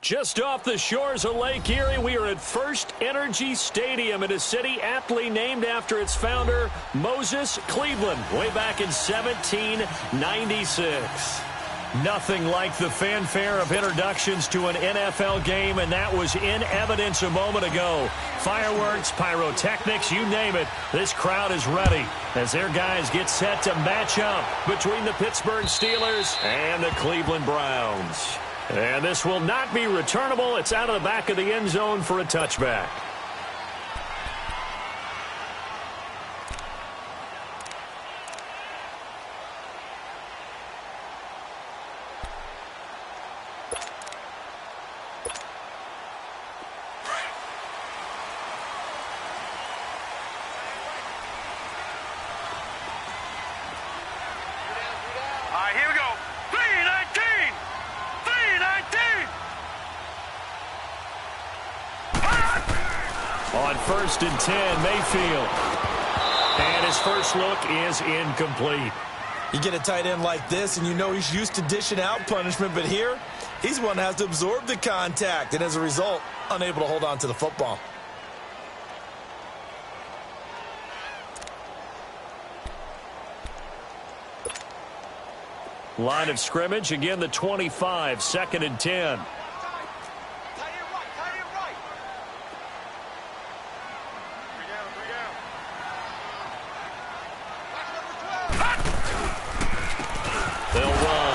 Just off the shores of Lake Erie, we are at First Energy Stadium in a city aptly named after its founder, Moses Cleveland, way back in 1796. Nothing like the fanfare of introductions to an NFL game, and that was in evidence a moment ago. Fireworks, pyrotechnics, you name it, this crowd is ready as their guys get set to match up between the Pittsburgh Steelers and the Cleveland Browns. And this will not be returnable. It's out of the back of the end zone for a touchback. On 1st and 10, Mayfield. And his first look is incomplete. You get a tight end like this, and you know he's used to dishing out punishment, but here, he's one that has to absorb the contact, and as a result, unable to hold on to the football. Line of scrimmage, again the 25, 2nd and 10.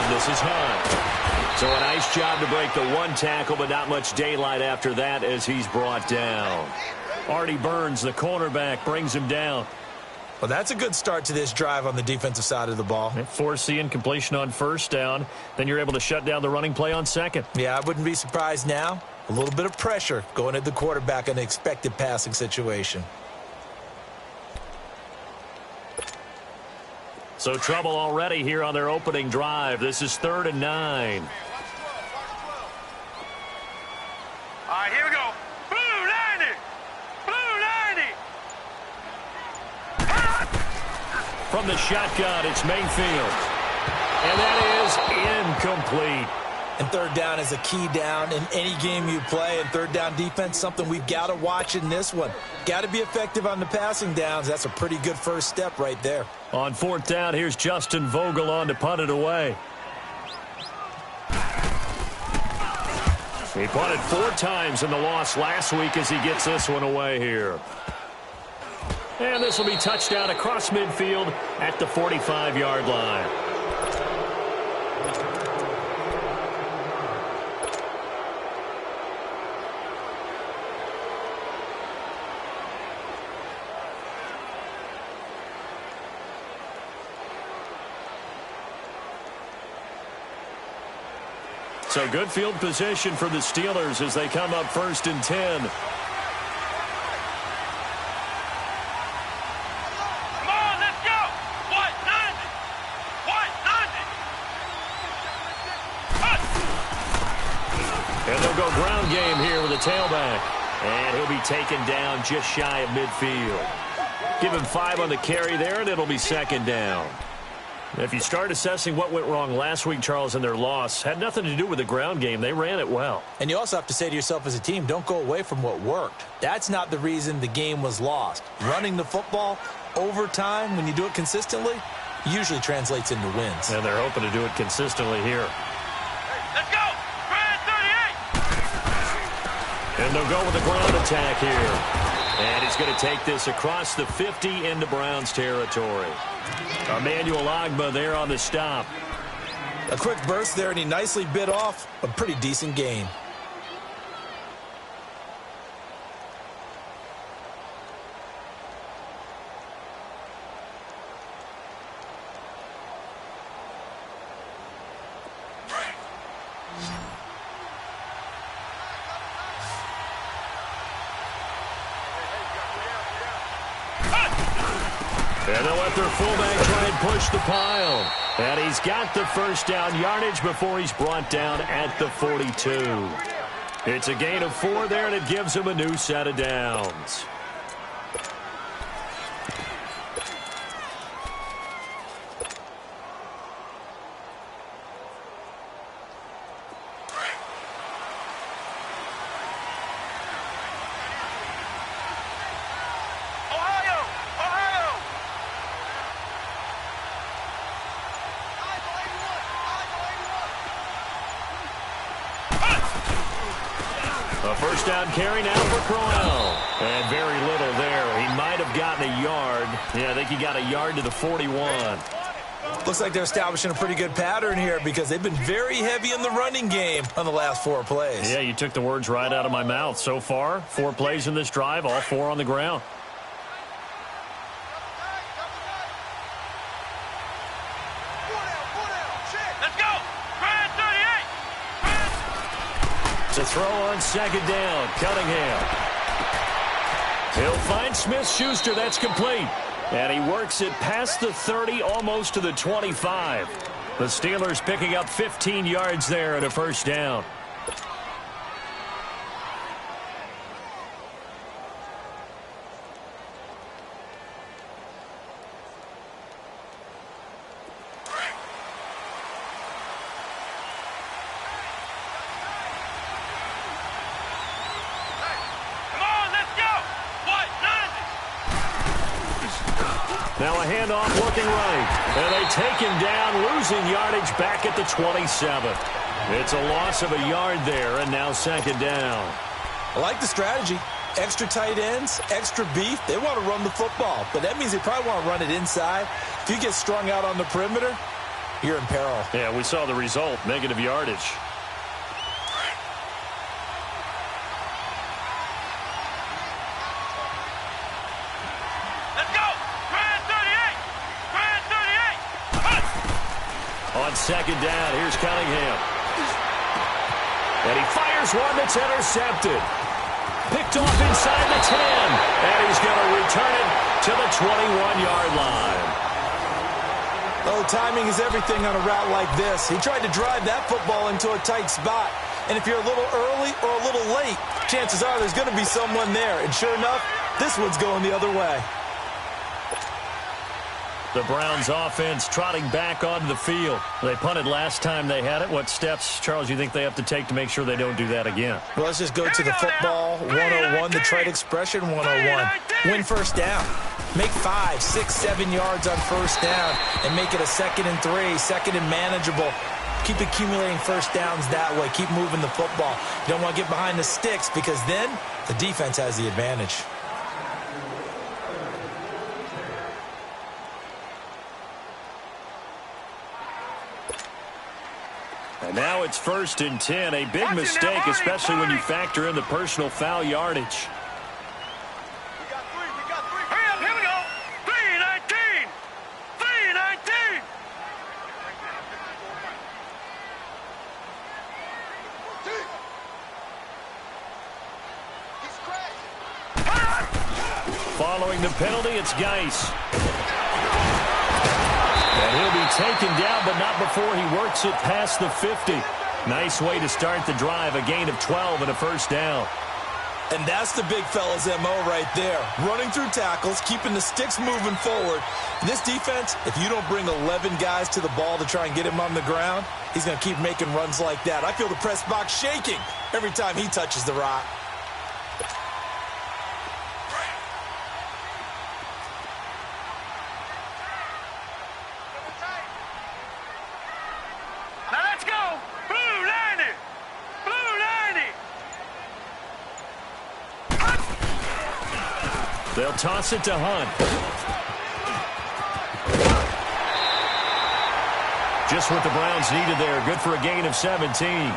This is Hunt. So a nice job to break the one tackle, but not much daylight after that as he's brought down. Artie Burns, the cornerback, brings him down. Well, that's a good start to this drive on the defensive side of the ball. Force the incompletion on 1st down. Then you're able to shut down the running play on 2nd. Yeah, I wouldn't be surprised now. A little bit of pressure going at the quarterback in an expected passing situation. So trouble already here on their opening drive. This is 3rd and 9. All right, here we go. Blue 90. Blue 90. From the shotgun, it's Mayfield. And that is incomplete. And 3rd down is a key down in any game you play. And 3rd down defense, something we've got to watch in this one. Got to be effective on the passing downs. That's a pretty good first step right there. On 4th down, here's Justin Vogel on to punt it away. He punted 4 times in the loss last week as he gets this one away here. And this will be touchdown across midfield at the 45-yard line. So good field position for the Steelers as they come up 1st and 10. Come on, let's go. What? 90. What? 90. And they'll go ground game here with a tailback. And he'll be taken down just shy of midfield. Give him 5 on the carry there, and it'll be 2nd down. If you start assessing what went wrong last week, Charles, in their loss, had nothing to do with the ground game. They ran it well. And you also have to say to yourself as a team, don't go away from what worked. That's not the reason the game was lost. Running the football over time, when you do it consistently, usually translates into wins. And they're hoping to do it consistently here. Let's go. Grand 38. And they'll go with the ground attack here. And he's going to take this across the 50 into Browns territory. Emmanuel Ogbah there on the stop. A quick burst there, and he nicely bit off a pretty decent gain. And they'll let their fullback try and push the pile. And he's got the 1st down yardage before he's brought down at the 42. It's a gain of 4 there, and it gives him a new set of downs. A first down carry now for Crowell. And very little there. He might have gotten a yard. Yeah, I think he got a yard to the 41. Looks like they're establishing a pretty good pattern here because they've been very heavy in the running game on the last 4 plays. Yeah, you took the words right out of my mouth. So far, 4 plays in this drive, all 4 on the ground. Let's go. Ryan 38. To throw on second down, Cunningham. He'll find Smith-Schuster. That's complete. And he works it past the 30, almost to the 25. The Steelers picking up 15 yards there and a first down. Now a handoff looking right. And they take him down, losing yardage back at the 27. It's a loss of a yard there, and now second down. I like the strategy. Extra tight ends, extra beef. They want to run the football, but that means they probably want to run it inside. If you get strung out on the perimeter, you're in peril. Yeah, we saw the result, negative yardage. On second down, here's Cunningham. And he fires one that's intercepted. Picked off inside the 10. And he's going to return it to the 21-yard line. Oh, timing is everything on a route like this. He tried to drive that football into a tight spot. And if you're a little early or a little late, chances are there's going to be someone there. And sure enough, this one's going the other way. The Browns offense trotting back onto the field. They punted last time they had it. What steps, Charles, you think they have to take to make sure they don't do that again? Well, let's just go to the football 101, the trade expression 101. Win first down. Make 5, 6, 7 yards on first down and make it a 2nd and 3, 2nd and manageable. Keep accumulating first downs that way. Keep moving the football. You don't want to get behind the sticks because then the defense has the advantage. And now it's 1st and 10. A big mistake, especially when you factor in the personal foul yardage. We got 3. Hurry up, here we go. 3:19. 3:19. Following the penalty, it's Geis. And he'll be taken down, but not before he works it past the 50. Nice way to start the drive, a gain of 12 and a first down. And that's the big fella's MO right there. Running through tackles, keeping the sticks moving forward. And this defense, if you don't bring 11 guys to the ball to try and get him on the ground, he's going to keep making runs like that. I feel the press box shaking every time he touches the rock. Now let's go. Blue 90. Blue 90. They'll toss it to Hunt. Just what the Browns needed there. Good for a gain of 17.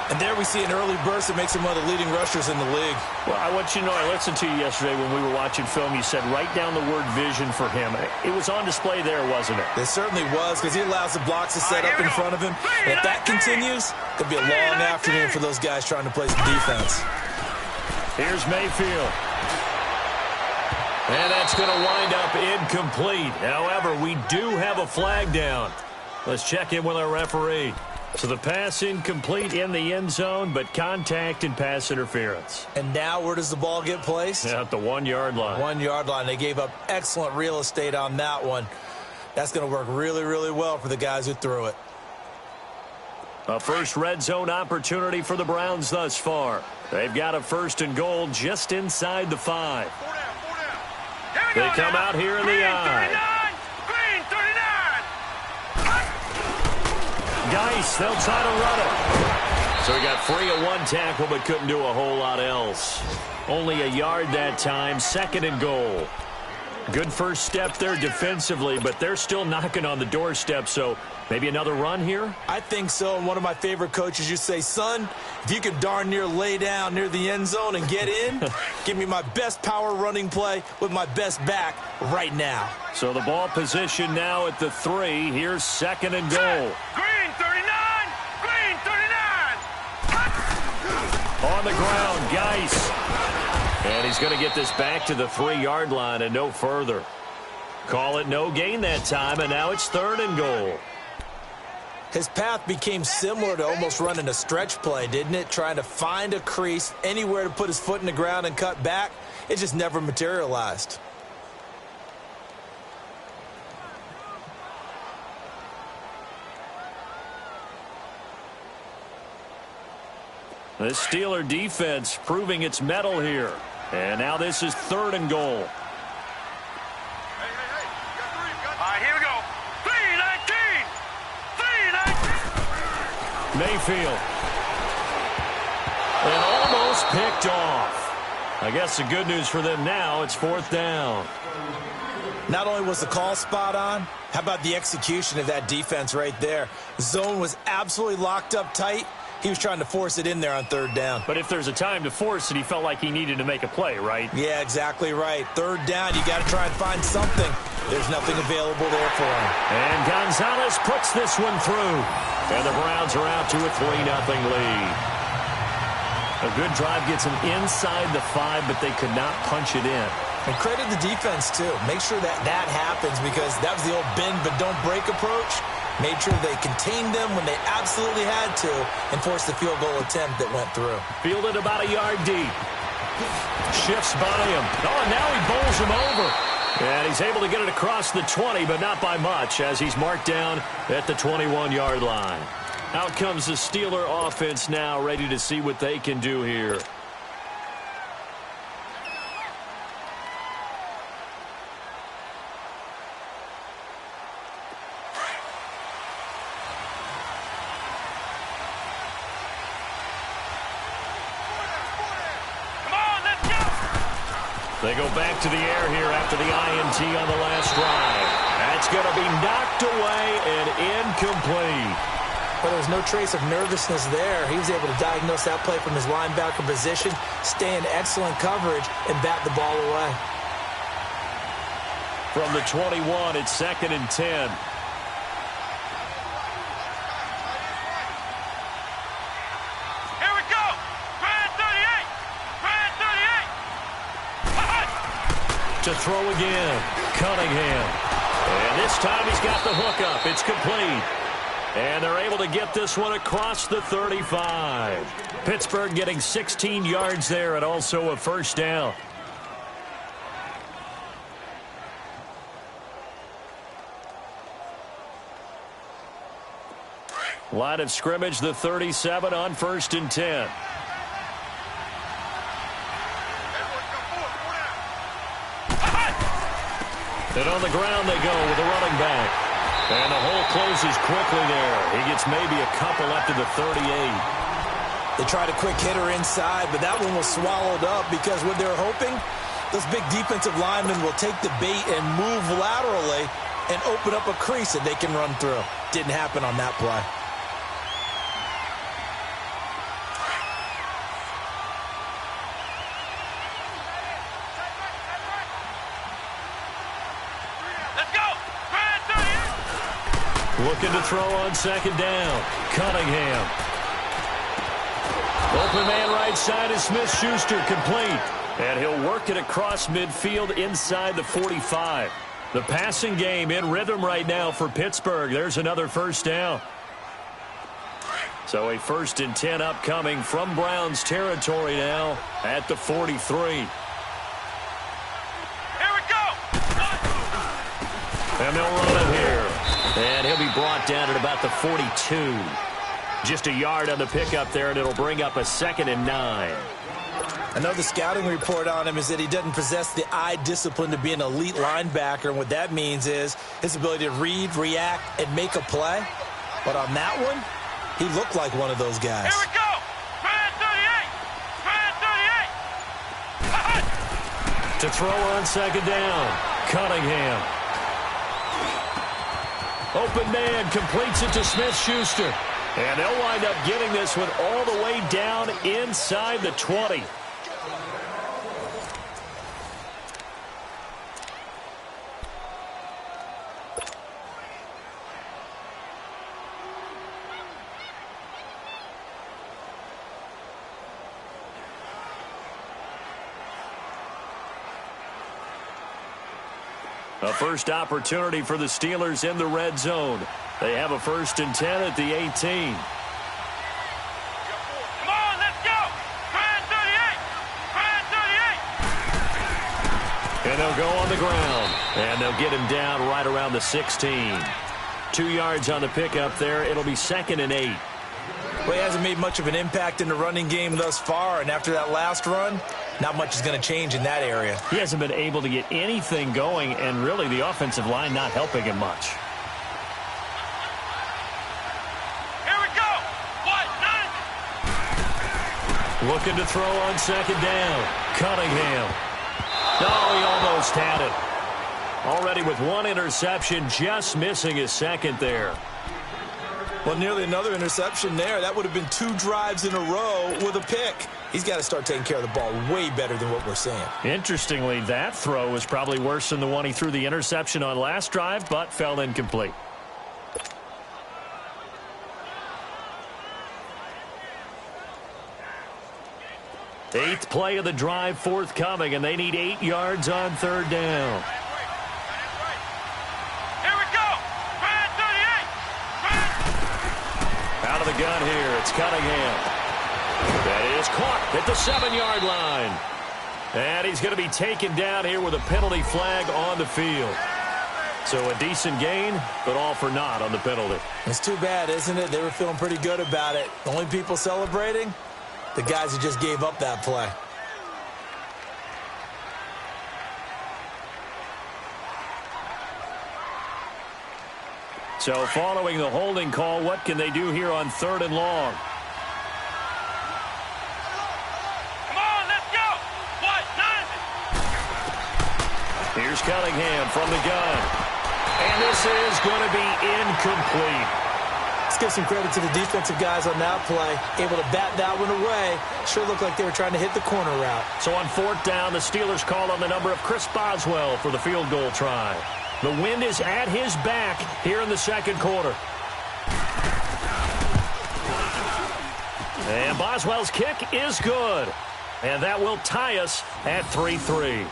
And there we see an early burst that makes him one of the leading rushers in the league. Well, I want you to know, I listened to you yesterday when we were watching film. You said write down the word vision for him. It was on display there, wasn't it? It certainly was, because he allows the blocks to set up in front of him. And if that continues, it'll be a long afternoon for those guys trying to play some defense. Here's Mayfield. And that's going to wind up incomplete. However, we do have a flag down. Let's check in with our referee. So the pass incomplete in the end zone, but contact and pass interference. And now where does the ball get placed? At the 1-yard line. 1-yard line. They gave up excellent real estate on that one. That's going to work really, really well for the guys who threw it. A first red zone opportunity for the Browns thus far. They've got a 1st and goal just inside the 5. They come out here in the eye. Geis, they'll try to run it. So he got free of one tackle but couldn't do a whole lot else. Only a yard that time, 2nd and goal. Good first step there defensively, but they're still knocking on the doorstep, so maybe another run here? I think so, and one of my favorite coaches used to say, son, if you can darn near lay down near the end zone and get in, give me my best power running play with my best back right now. So the ball position now at the 3. Here's 2nd and goal. Green 39! Green 39! On the ground, Geis. And he's going to get this back to the 3-yard line and no further. Call it no gain that time, and now it's 3rd and goal. His path became similar to almost running a stretch play, didn't it? Trying to find a crease, anywhere to put his foot in the ground and cut back. It just never materialized. The Steeler defense proving its mettle here. And now this is 3rd and goal. All right, here we go. 3-19! 3-19! Mayfield. And almost picked off. I guess the good news for them now, it's 4th down. Not only was the call spot on, how about the execution of that defense right there? Zone was absolutely locked up tight. He was trying to force it in there on 3rd down. But if there's a time to force it, he felt like he needed to make a play, right? Yeah, exactly right. 3rd down, you got to try and find something. There's nothing available there for him. And Gonzalez puts this one through. And the Browns are out to a 3-0 lead. A good drive gets them inside the 5, but they could not punch it in. And credit the defense, too. Make sure that that happens, because that was the old bend but don't break approach. Made sure they contained them when they absolutely had to and forced the field goal attempt that went through. Fielded about a yard deep. Shifts by him. Oh, and now he bowls him over. And he's able to get it across the 20, but not by much, as he's marked down at the 21-yard line. Out comes the Steeler offense now, ready to see what they can do here. They go back to the air here after the INT on the last drive. That's going to be knocked away and incomplete. But there was no trace of nervousness there. He was able to diagnose that play from his linebacker position, stay in excellent coverage, and bat the ball away. From the 21, it's 2nd and 10. To throw again, Cunningham. And this time he's got the hook up. It's complete. And they're able to get this one across the 35. Pittsburgh getting 16 yards there and also a 1st down. Line of scrimmage, the 37 on 1st and 10. And on the ground they go with a running back. And the hole closes quickly there. He gets maybe a couple up to the 38. They tried a quick hitter inside, but that one was swallowed up because what they're hoping, those big defensive linemen will take the bait and move laterally and open up a crease that they can run through. Didn't happen on that play. Looking to throw on 2nd down. Cunningham. Open man right side is Smith-Schuster, complete. And he'll work it across midfield inside the 45. The passing game in rhythm right now for Pittsburgh. There's another 1st down. So a 1st and 10 upcoming from Browns territory now at the 43. Here we go! And they'll run it here. And he'll be brought down at about the 42. Just a yard on the pickup there, and it'll bring up a 2nd and 9. I know the scouting report on him is that he doesn't possess the eye discipline to be an elite linebacker, and what that means is his ability to read, react, and make a play. But on that one, he looked like one of those guys. Here we go! To throw on second down, Cunningham. Open man completes it to Smith-Schuster. And they'll wind up getting this one all the way down inside the 20. A first opportunity for the Steelers in the red zone. They have a 1st and 10 at the 18. Come on, let's go. Try 38. Try 38. And they'll go on the ground. And they'll get him down right around the 16. 2 yards on the pickup there. It'll be 2nd and 8. Well, he hasn't made much of an impact in the running game thus far, and after that last run, not much is going to change in that area. He hasn't been able to get anything going, and really the offensive line not helping him much. Here we go. What? 9. Looking to throw on second down. Cunningham. No, he almost had it. Already with one interception, just missing his second there. Well, nearly another interception there. That would have been 2 drives in a row with a pick. He's got to start taking care of the ball way better than what we're seeing. Interestingly, that throw was probably worse than the one he threw the interception on last drive, but fell incomplete. Eighth play of the drive forthcoming, and they need 8 yards on 3rd down. Out of the gun here, it's Cunningham. That is caught at the 7-yard line. And he's going to be taken down here with a penalty flag on the field. So a decent gain, but all for naught on the penalty. It's too bad, isn't it? They were feeling pretty good about it. The only people celebrating, the guys who just gave up that play. So following the holding call, what can they do here on 3rd and long? Come on, let's go. What? 9. Here's Cunningham from the gun. And this is going to be incomplete. Let's give some credit to the defensive guys on that play. Able to bat that one away. Sure looked like they were trying to hit the corner route. So on 4th down, the Steelers call on the number of Chris Boswell for the field goal try. The wind is at his back here in the 2nd quarter. And Boswell's kick is good. And that will tie us at 3-3.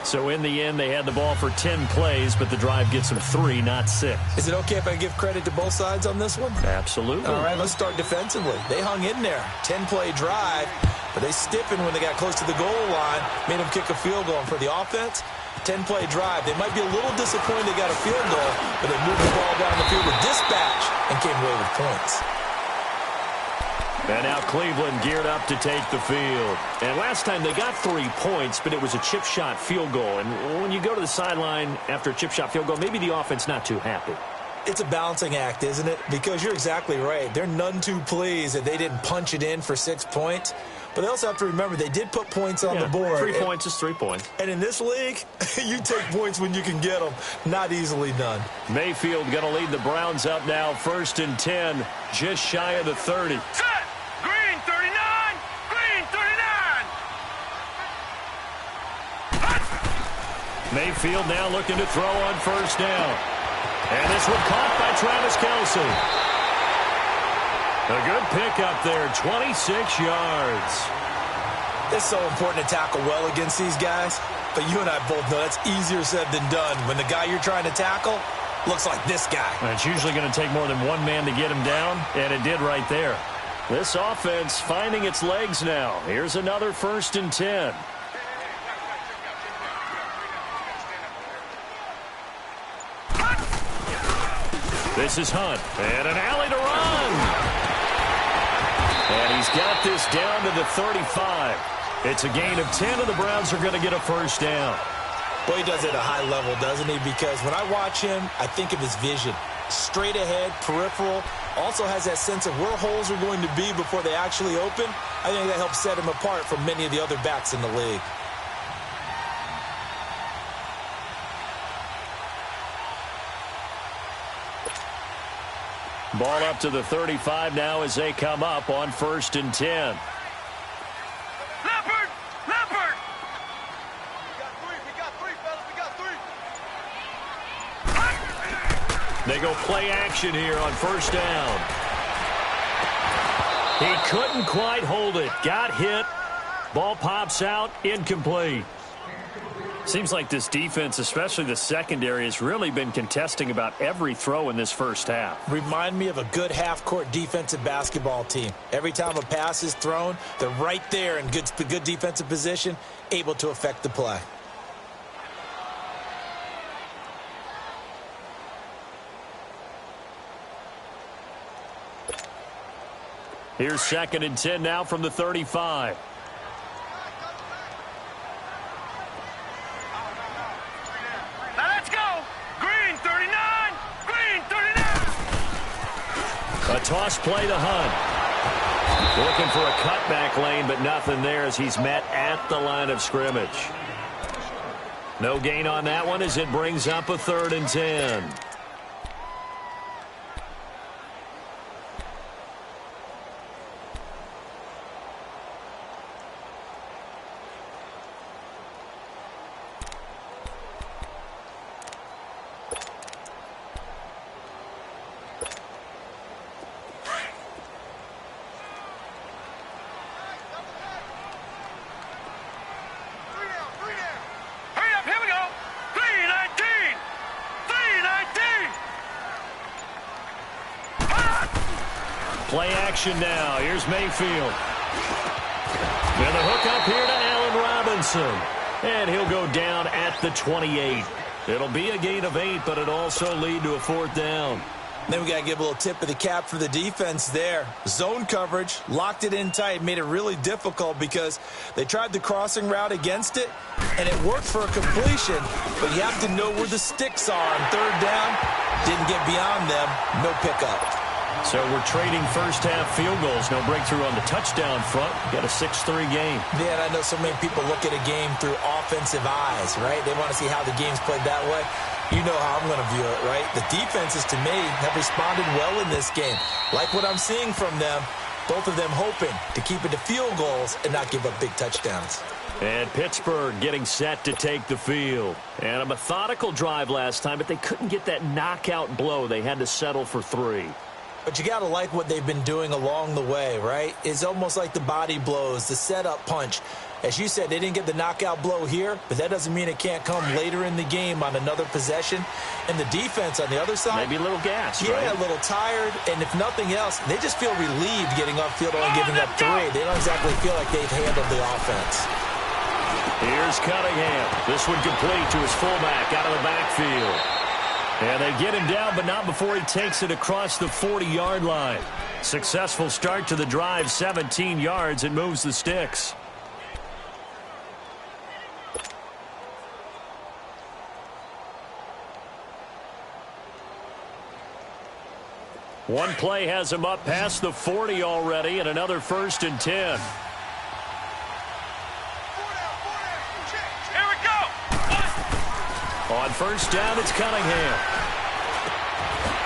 So in the end, they had the ball for 10 plays, but the drive gets them 3, not 6. Is it okay if I give credit to both sides on this one? Absolutely. All right, let's start defensively. They hung in there. 10-play drive, but they stiffened when they got close to the goal line, made them kick a field goal. And for the offense, 10-play drive. They might be a little disappointed they got a field goal, but they moved the ball down the field with dispatch and came away with points. And now Cleveland geared up to take the field. And last time they got 3 points, but it was a chip shot field goal. And when you go to the sideline after a chip shot field goal, maybe the offense not too happy. It's a balancing act, isn't it? Because you're exactly right. They're none too pleased that they didn't punch it in for 6 points. But they also have to remember they did put points on the board. 3 points is 3 points. And in this league, you take points when you can get them. Not easily done. Mayfield going to lead the Browns up now. 1st and 10, just shy of the 30. Set. Green 39. Green 39. Mayfield now looking to throw on 1st down. And this one caught by Travis Kelce. A good pickup there, 26 yards. It's so important to tackle well against these guys, but you and I both know that's easier said than done when the guy you're trying to tackle looks like this guy. And it's usually going to take more than one man to get him down, and it did right there. This offense finding its legs now. Here's another 1st and 10. This is Hunt, and an alley to run. And he's got this down to the 35. It's a gain of 10, and the Browns are going to get a 1st down. Well, he does it at a high level, doesn't he? Because when I watch him, I think of his vision. Straight ahead, peripheral. Also has that sense of where holes are going to be before they actually open. I think that helps set him apart from many of the other backs in the league. Ball up to the 35 now as they come up on 1st and 10. Leopard! Leopard! We got three, fellas. We got three. They go play action here on 1st down. He couldn't quite hold it. Got hit. Ball pops out. Incomplete. Seems like this defense, especially the secondary, has really been contesting about every throw in this first half. Remind me of a good half-court defensive basketball team. Every time a pass is thrown, they're right there in good defensive position, able to affect the play. Here's 2nd and 10 now from the 35. Now let's go! Green 39! Green 39! A toss play to Hunt. Looking for a cutback lane, but nothing there as he's met at the line of scrimmage. No gain on that one as it brings up a 3rd and 10. Hurry up, here we go! 319! 319! Play action now. Here's Mayfield. And the hook up here to Allen Robinson. And he'll go down at the 28. It'll be a gain of 8, but it'll also lead to a 4th down. Then we got to give a little tip of the cap for the defense there. Zone coverage, locked it in tight, made it really difficult because they tried the crossing route against it, and it worked for a completion, but you have to know where the sticks are on 3rd down. Didn't get beyond them, no pickup. So we're trading first-half field goals. No breakthrough on the touchdown front. Got a 6-3 game. Man, I know so many people look at a game through offensive eyes, right? They want to see how the game's played that way. You know how I'm going to view it, right? The defenses, to me, have responded well in this game. Like what I'm seeing from them, both of them hoping to keep it to field goals and not give up big touchdowns. And Pittsburgh getting set to take the field. And a methodical drive last time, but they couldn't get that knockout blow. They had to settle for 3. But you got to like what they've been doing along the way, right? It's almost like the body blows, the setup punch. As you said, they didn't get the knockout blow here, but that doesn't mean it can't come later in the game on another possession. And the defense on the other side, maybe a little gas, yeah, right? A little tired. And if nothing else, they just feel relieved getting upfield and giving up 3. They don't exactly feel like they've handled the offense. Here's Cunningham. This one complete to his fullback out of the backfield. And they get him down, but not before he takes it across the 40-yard line. Successful start to the drive, 17 yards, and moves the sticks. One play has him up past the 40 already, and another 1st and 10. Here we go! On 1st down, it's Cunningham.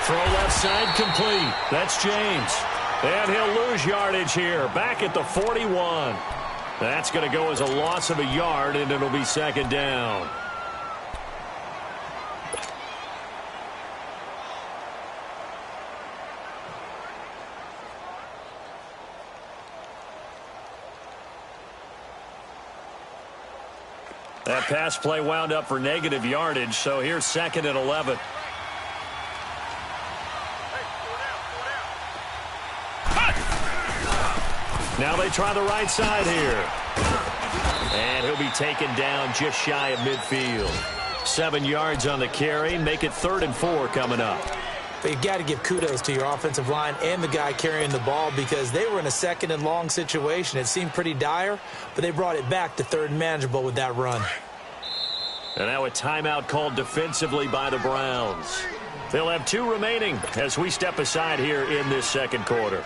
Throw left side complete. That's James. And he'll lose yardage here. Back at the 41. That's going to go as a loss of a yard, and it'll be 2nd down. That pass play wound up for negative yardage, so here's 2nd and 11. Now they try the right side here. And he'll be taken down just shy of midfield. 7 yards on the carry. Make it 3rd and 4 coming up. But you've got to give kudos to your offensive line and the guy carrying the ball because they were in a 2nd and long situation. It seemed pretty dire, but they brought it back to 3rd and manageable with that run. And now a timeout called defensively by the Browns. They'll have 2 remaining as we step aside here in this 2nd quarter.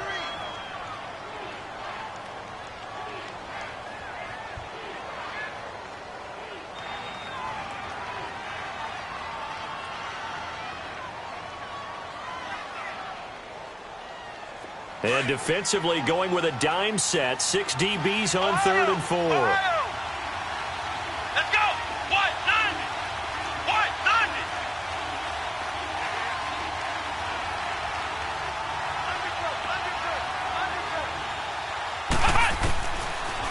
And defensively going with a dime set. 6 DBs on 3rd and 4. Let's go. What? 90. What? 90.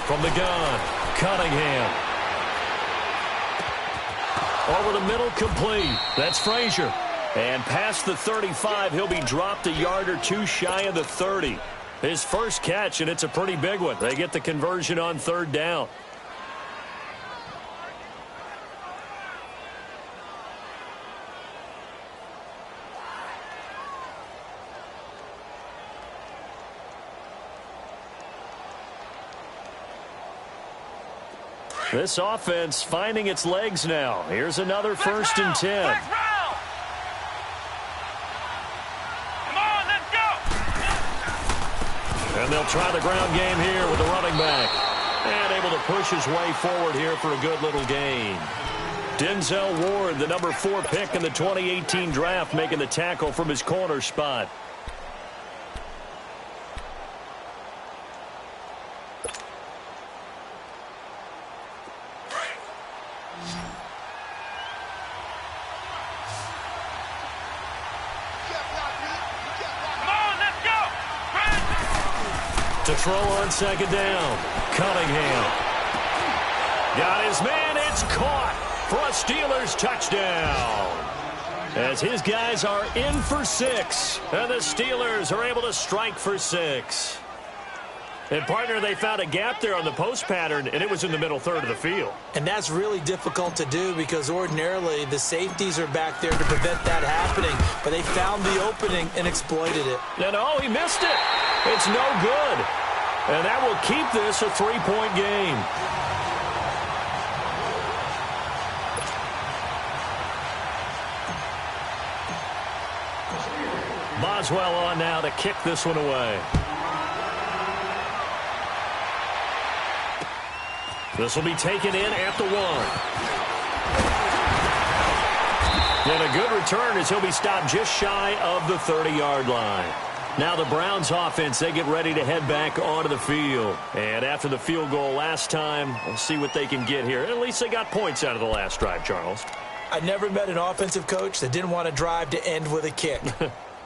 From the gun, Cunningham. Over the middle, complete. That's Frazier. And past the 35, he'll be dropped a yard or two shy of the 30. His first catch, and it's a pretty big one. They get the conversion on 3rd down. This offense finding its legs now. Here's another 1st and 10. And they'll try the ground game here with the running back. And able to push his way forward here for a good little gain. Denzel Ward, the number 4 pick in the 2018 draft, making the tackle from his corner spot. To throw on 2nd down. Cunningham. Got his man. It's caught for a Steelers touchdown. As his guys are in for 6. And the Steelers are able to strike for 6. And, partner, they found a gap there on the post pattern, and it was in the middle 3rd of the field. And that's really difficult to do because ordinarily the safeties are back there to prevent that happening. But they found the opening and exploited it. No, he missed it. It's no good. And that will keep this a 3-point game. Boswell on now to kick this one away. This will be taken in at the 1. And a good return as he'll be stopped just shy of the 30-yard line. Now the Browns offense, they get ready to head back onto the field. And after the field goal last time, we'll see what they can get here. At least they got points out of the last drive, Charles. I never met an offensive coach that didn't want to drive to end with a kick.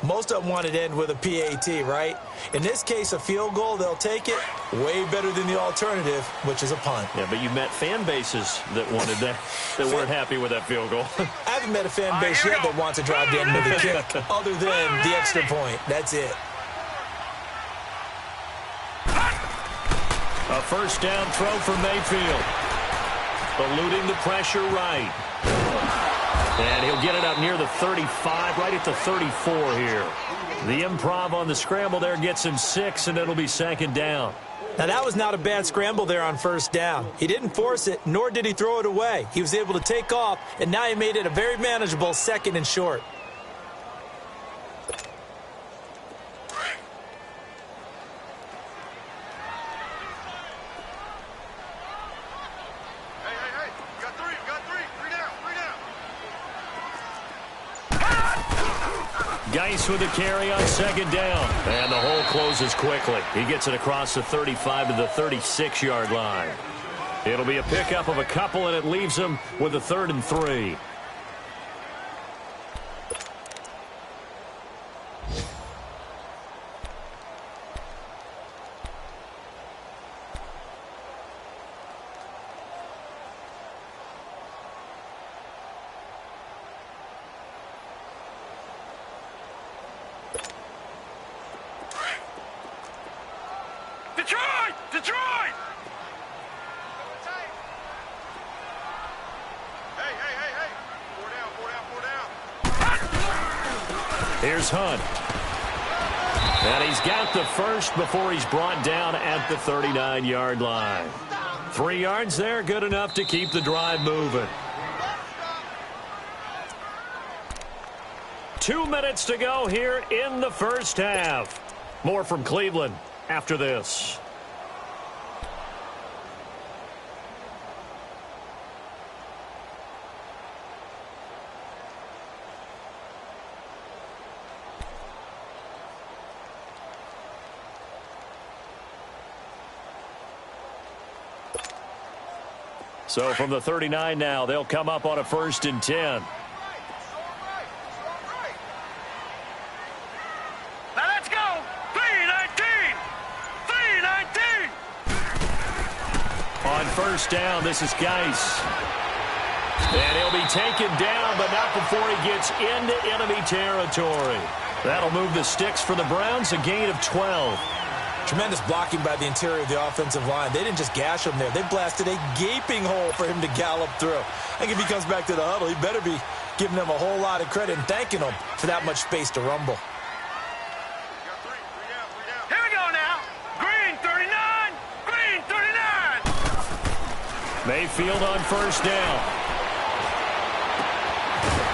Most of them want it to end with a PAT, right? In this case, a field goal, they'll take it. Way better than the alternative, which is a punt. Yeah, but you met fan bases that wanted that, that weren't happy with that field goal. I haven't met a fan base yet that wants to drive to end with a kick, other than the extra point. That's it. A 1st down throw for Mayfield. Eluding the pressure right. And he'll get it up near the 35, right at the 34 here. The improv on the scramble there gets him 6, and it'll be 2nd down. Now, that was not a bad scramble there on 1st down. He didn't force it, nor did he throw it away. He was able to take off, and now he made it a very manageable 2nd and short. Geis with the carry on 2nd down. And the hole closes quickly. He gets it across the 35 to the 36-yard line. It'll be a pickup of a couple, and it leaves him with a 3rd and 3. Detroit! Hey. 4 down. Here's Hunt. And he's got the first before he's brought down at the 39-yard line. 3 yards there, good enough to keep the drive moving. 2 minutes to go here in the first half. More from Cleveland after this. So from the 39 now, they'll come up on a 1st and 10. Now let's go. 3-19. 3-19. On 1st down, this is Geis. And he'll be taken down, but not before he gets into enemy territory. That'll move the sticks for the Browns, a gain of 12. Tremendous blocking by the interior of the offensive line. They didn't just gash him there. They blasted a gaping hole for him to gallop through. I think if he comes back to the huddle, he better be giving them a whole lot of credit and thanking them for that much space to rumble. Here we go now. Green 39. Green 39. Mayfield on 1st down.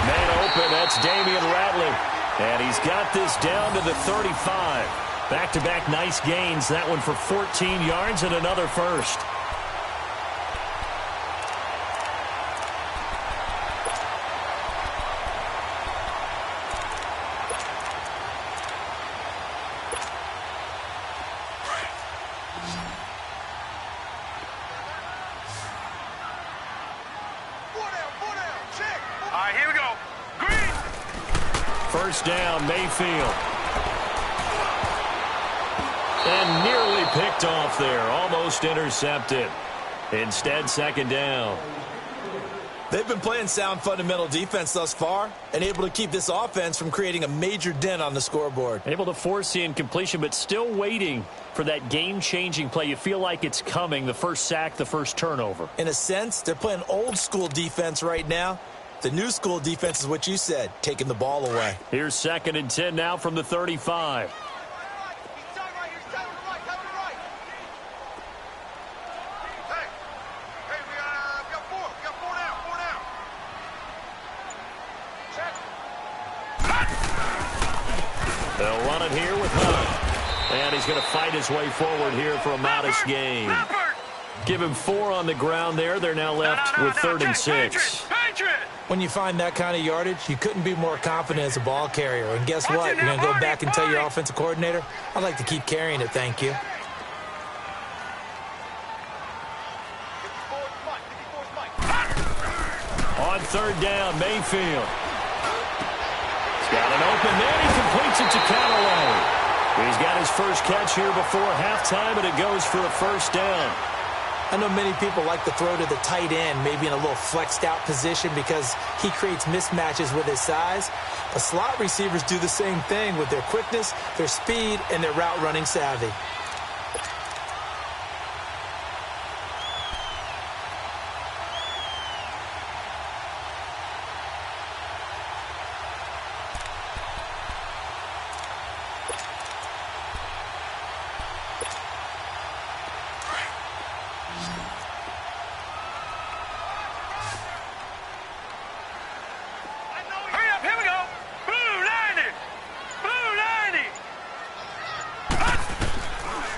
Man open, that's Damian Ratley. And he's got this down to the 35. Back-to-back nice gains. That one for 14 yards and another 1st. Check. All right, here we go. Green. 1st down, Mayfield. And nearly picked off there. Almost intercepted. Instead, 2nd down. They've been playing sound fundamental defense thus far and able to keep this offense from creating a major dent on the scoreboard. Able to force the incompletion, but still waiting for that game-changing play. You feel like it's coming, the first sack, the first turnover. In a sense, they're playing old-school defense right now. The new school defense is what you said, taking the ball away. Here's 2nd and 10 now from the 35. They'll run it here with Hunt. And he's going to fight his way forward here for a modest gain. Give him 4 on the ground there. They're now left with 3rd and 6. When you find that kind of yardage, you couldn't be more confident as a ball carrier. And guess what? You're going to go back and tell your offensive coordinator, I'd like to keep carrying it, thank you. On 3rd down, Mayfield. He's got an open man. He completes it to Callaway. He's got his first catch here before halftime, and it goes for a 1st down. I know many people like to throw to the tight end, maybe in a little flexed out position because he creates mismatches with his size. But slot receivers do the same thing with their quickness, their speed, and their route running savvy.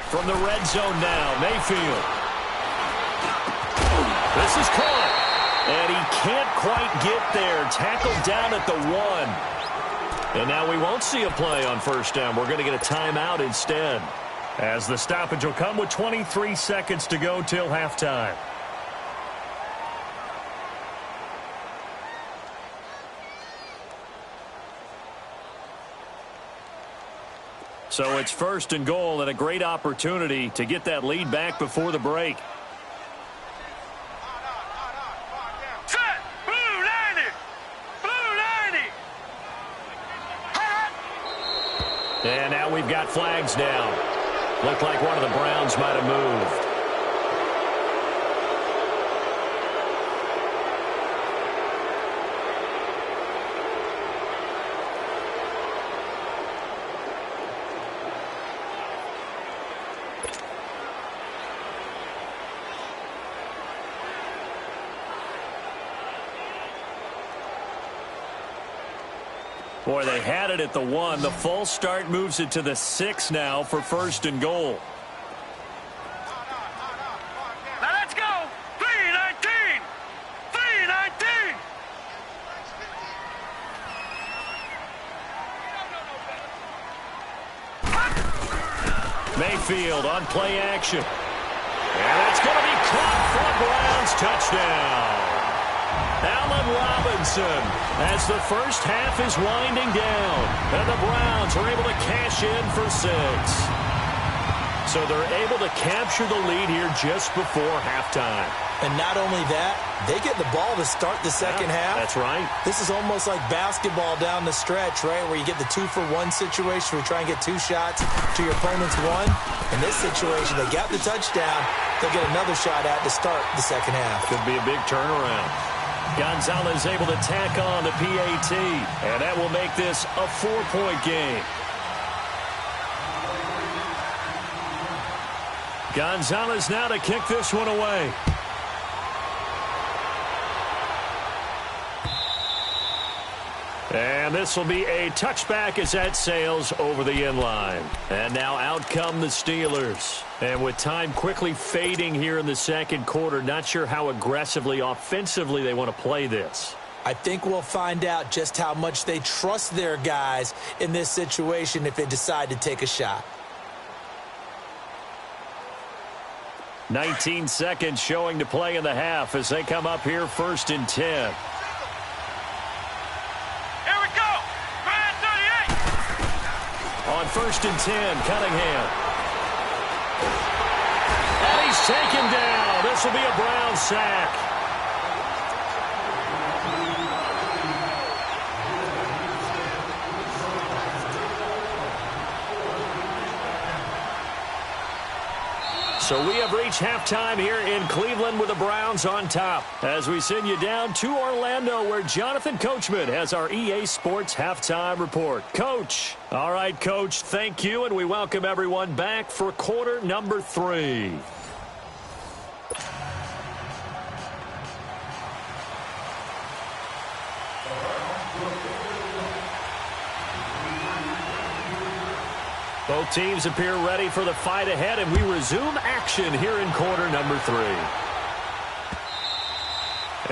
From the red zone now, Mayfield. This is caught. And he can't quite get there. Tackled down at the 1. And now we won't see a play on 1st down. We're going to get a timeout instead, as the stoppage will come with 23 seconds to go till halftime. So it's 1st and goal and a great opportunity to get that lead back before the break. Set. Blue 90. Blue 90. And now we've got flags down. Looked like one of the Browns might have moved. Boy, they had it at the 1. The false start moves it to the 6 now for 1st and goal. Now let's go. 3-19. 3-19. Mayfield on play action. And it's going to be caught for a Browns touchdown. Allen Robinson, as the first half is winding down, and the Browns are able to cash in for 6. So they're able to capture the lead here just before halftime. And not only that, they get the ball to start the second half. That's right. This is almost like basketball down the stretch, right, where you get the 2-for-1 situation where you try and get 2 shots to your opponent's 1. In this situation, they got the touchdown. They'll get another shot at to start the second half. Could be a big turnaround. Gonzalez able to tack on the PAT, and that will make this a 4-point game. Gonzalez now to kick this one away. And this will be a touchback as that sails over the end line. And now out come the Steelers. And with time quickly fading here in the second quarter, not sure how aggressively, offensively they want to play this. I think we'll find out just how much they trust their guys in this situation if they decide to take a shot. 19 seconds showing to play in the half as they come up here 1st and 10. On 1st and 10, Cunningham. And he's taken down. This will be a Brown sack. So we have reached halftime here in Cleveland with the Browns on top. As we send you down to Orlando where Jonathan Coachman has our EA Sports Halftime Report. Coach. All right, Coach, thank you, and we welcome everyone back for quarter number 3. Both teams appear ready for the fight ahead, and we resume action here in quarter number 3.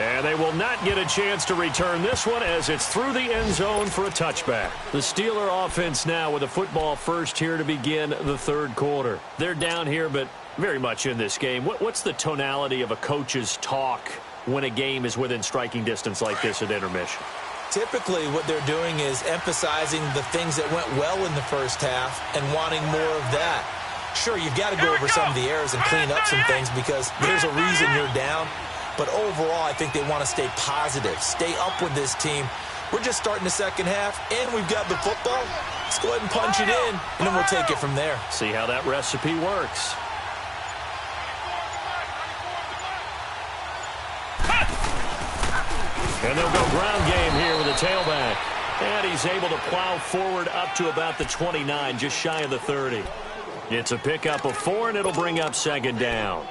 And they will not get a chance to return this one as it's through the end zone for a touchback. The Steeler offense now with a football first here to begin the third quarter. They're down here, but very much in this game. What's the tonality of a coach's talk when a game is within striking distance like this at intermission? Typically, what they're doing is emphasizing the things that went well in the first half and wanting more of that. Sure, you've got to go over some of the errors and clean up some things because there's a reason you're down. But overall, I think they want to stay positive, stay up with this team. We're just starting the second half, and we've got the football. Let's go ahead and punch it in, and then we'll take it from there. See how that recipe works. And they'll go ground game here with a tailback. And he's able to plow forward up to about the 29, just shy of the 30. It's a pickup of 4, and it'll bring up 2nd down.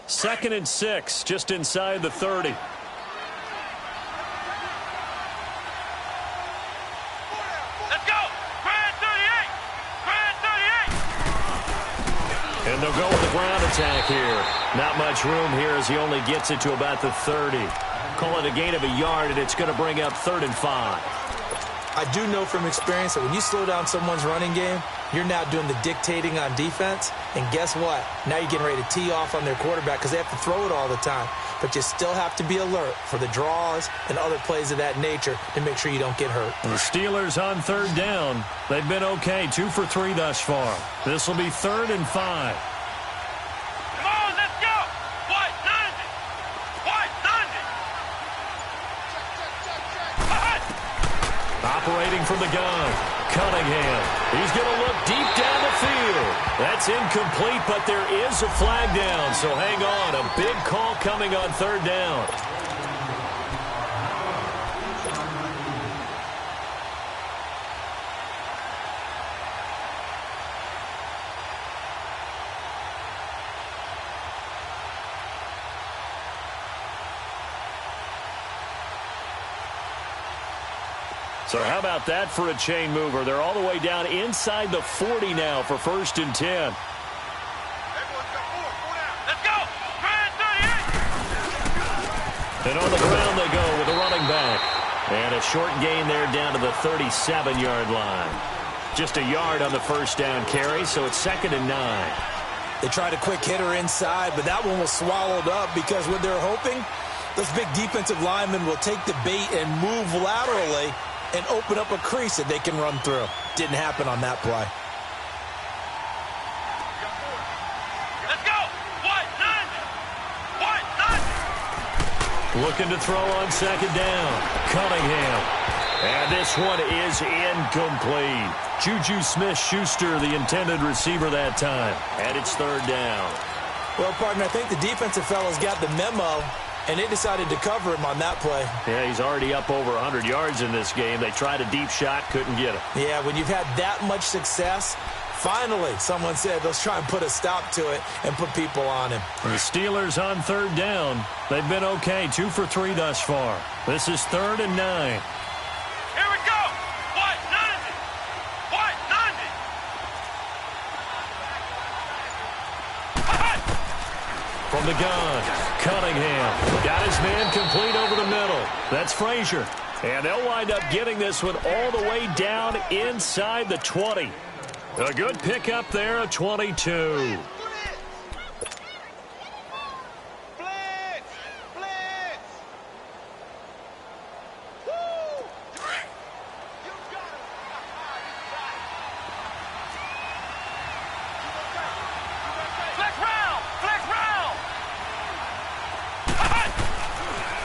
Second and 6, just inside the 30. And they'll go with the ground attack here. Not much room here as he only gets it to about the 30. Call it a gain of a yard, and it's going to bring up 3rd and 5. I do know from experience that when you slow down someone's running game, you're now doing the dictating on defense. And guess what? Now you're getting ready to tee off on their quarterback because they have to throw it all the time. But you still have to be alert for the draws and other plays of that nature to make sure you don't get hurt. The Steelers on 3rd down. They've been okay, 2 for 3 thus far. This will be 3rd and 5. Come on, let's go! White, 90! White, 90! Operating from the gun, Cunningham. He's going to look deep down the field. That's incomplete, but there is a flag down, so hang on. A big call coming on 3rd down. So how about that for a chain mover? They're all the way down inside the 40 now for 1st and 10. Let's go! And on the ground they go with a running back. And a short gain there down to the 37-yard line. Just a yard on the first down carry, so it's 2nd and 9. They tried a quick hitter inside, but that one was swallowed up because what they're hoping, those big defensive linemen will take the bait and move laterally and open up a crease that they can run through. Didn't happen on that play. Let's go. What? None. Looking to throw on 2nd down. Cunningham. And this one is incomplete. Juju Smith-Schuster, the intended receiver that time. And it's 3rd down. Well, partner, I think the defensive fellas got the memo, and they decided to cover him on that play. Yeah, he's already up over 100 yards in this game. They tried a deep shot, couldn't get him. Yeah, when you've had that much success, finally someone said, let's try and put a stop to it and put people on him. The Steelers on 3rd down. They've been okay, 2 for 3 thus far. This is 3rd and 9. Here we go. What? None. What? None. From the gun, Cunningham got his man complete over the middle. That's Frazier. And they'll wind up getting this one all the way down inside the 20. A good pickup there, a 22.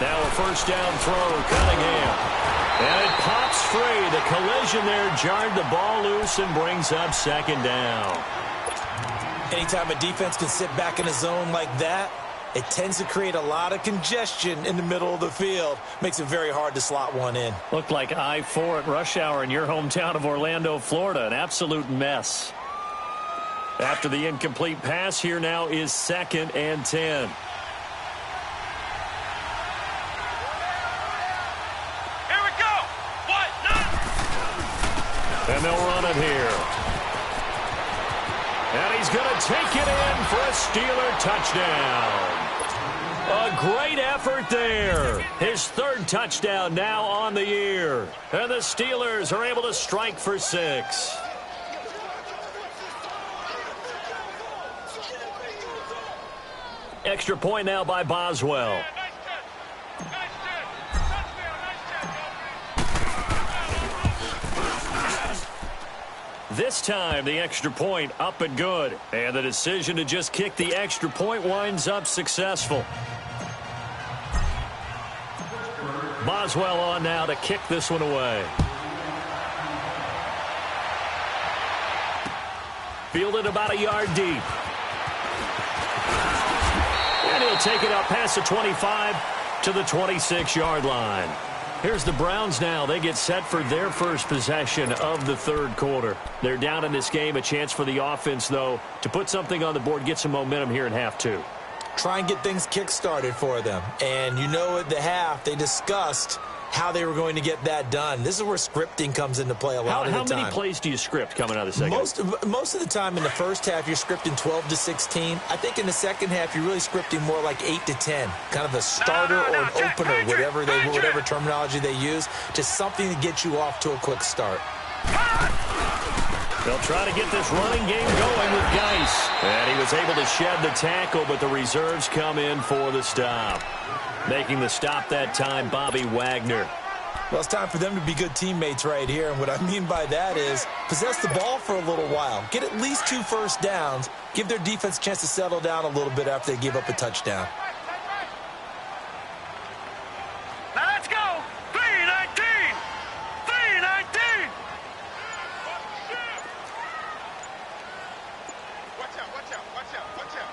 Now a first down throw, Cunningham. And it pops free. The collision there jarred the ball loose and brings up 2nd down. Anytime a defense can sit back in a zone like that, it tends to create a lot of congestion in the middle of the field. Makes it very hard to slot one in. Looked like I-4 at rush hour in your hometown of Orlando, Florida. An absolute mess. After the incomplete pass, here now is 2nd and 10. And they'll run it here. And he's going to take it in for a Steeler touchdown. A great effort there. His 3rd touchdown now on the year. And the Steelers are able to strike for 6. Extra point now by Boswell. This time, the extra point up and good. And the decision to just kick the extra point winds up successful. Boswell on now to kick this one away. Fielded about a yard deep. And he'll take it up past the 25 to the 26-yard line. Here's the Browns now. They get set for their first possession of the 3rd quarter. They're down in this game. A chance for the offense, though, to put something on the board, get some momentum here in half 2. Try and get things kick-started for them. And you know at the half, they discussed how they were going to get that done. This is where scripting comes into play a lot of the time. How many plays do you script coming out of the second? Most of the time in the first half, you're scripting 12 to 16. I think in the second half, you're really scripting more like 8 to 10. Kind of a starter or an opener, whatever terminology they use, just something to get you off to a quick start. They'll try to get this running game going with Geis. And he was able to shed the tackle, but the reserves come in for the stop. Making the stop that time, Bobby Wagner. Well, it's time for them to be good teammates right here. And what I mean by that is possess the ball for a little while. Get at least 2 first downs. Give their defense a chance to settle down a little bit after they give up a touchdown. Now let's go. 319. 319. Watch out, watch out, watch out, watch out.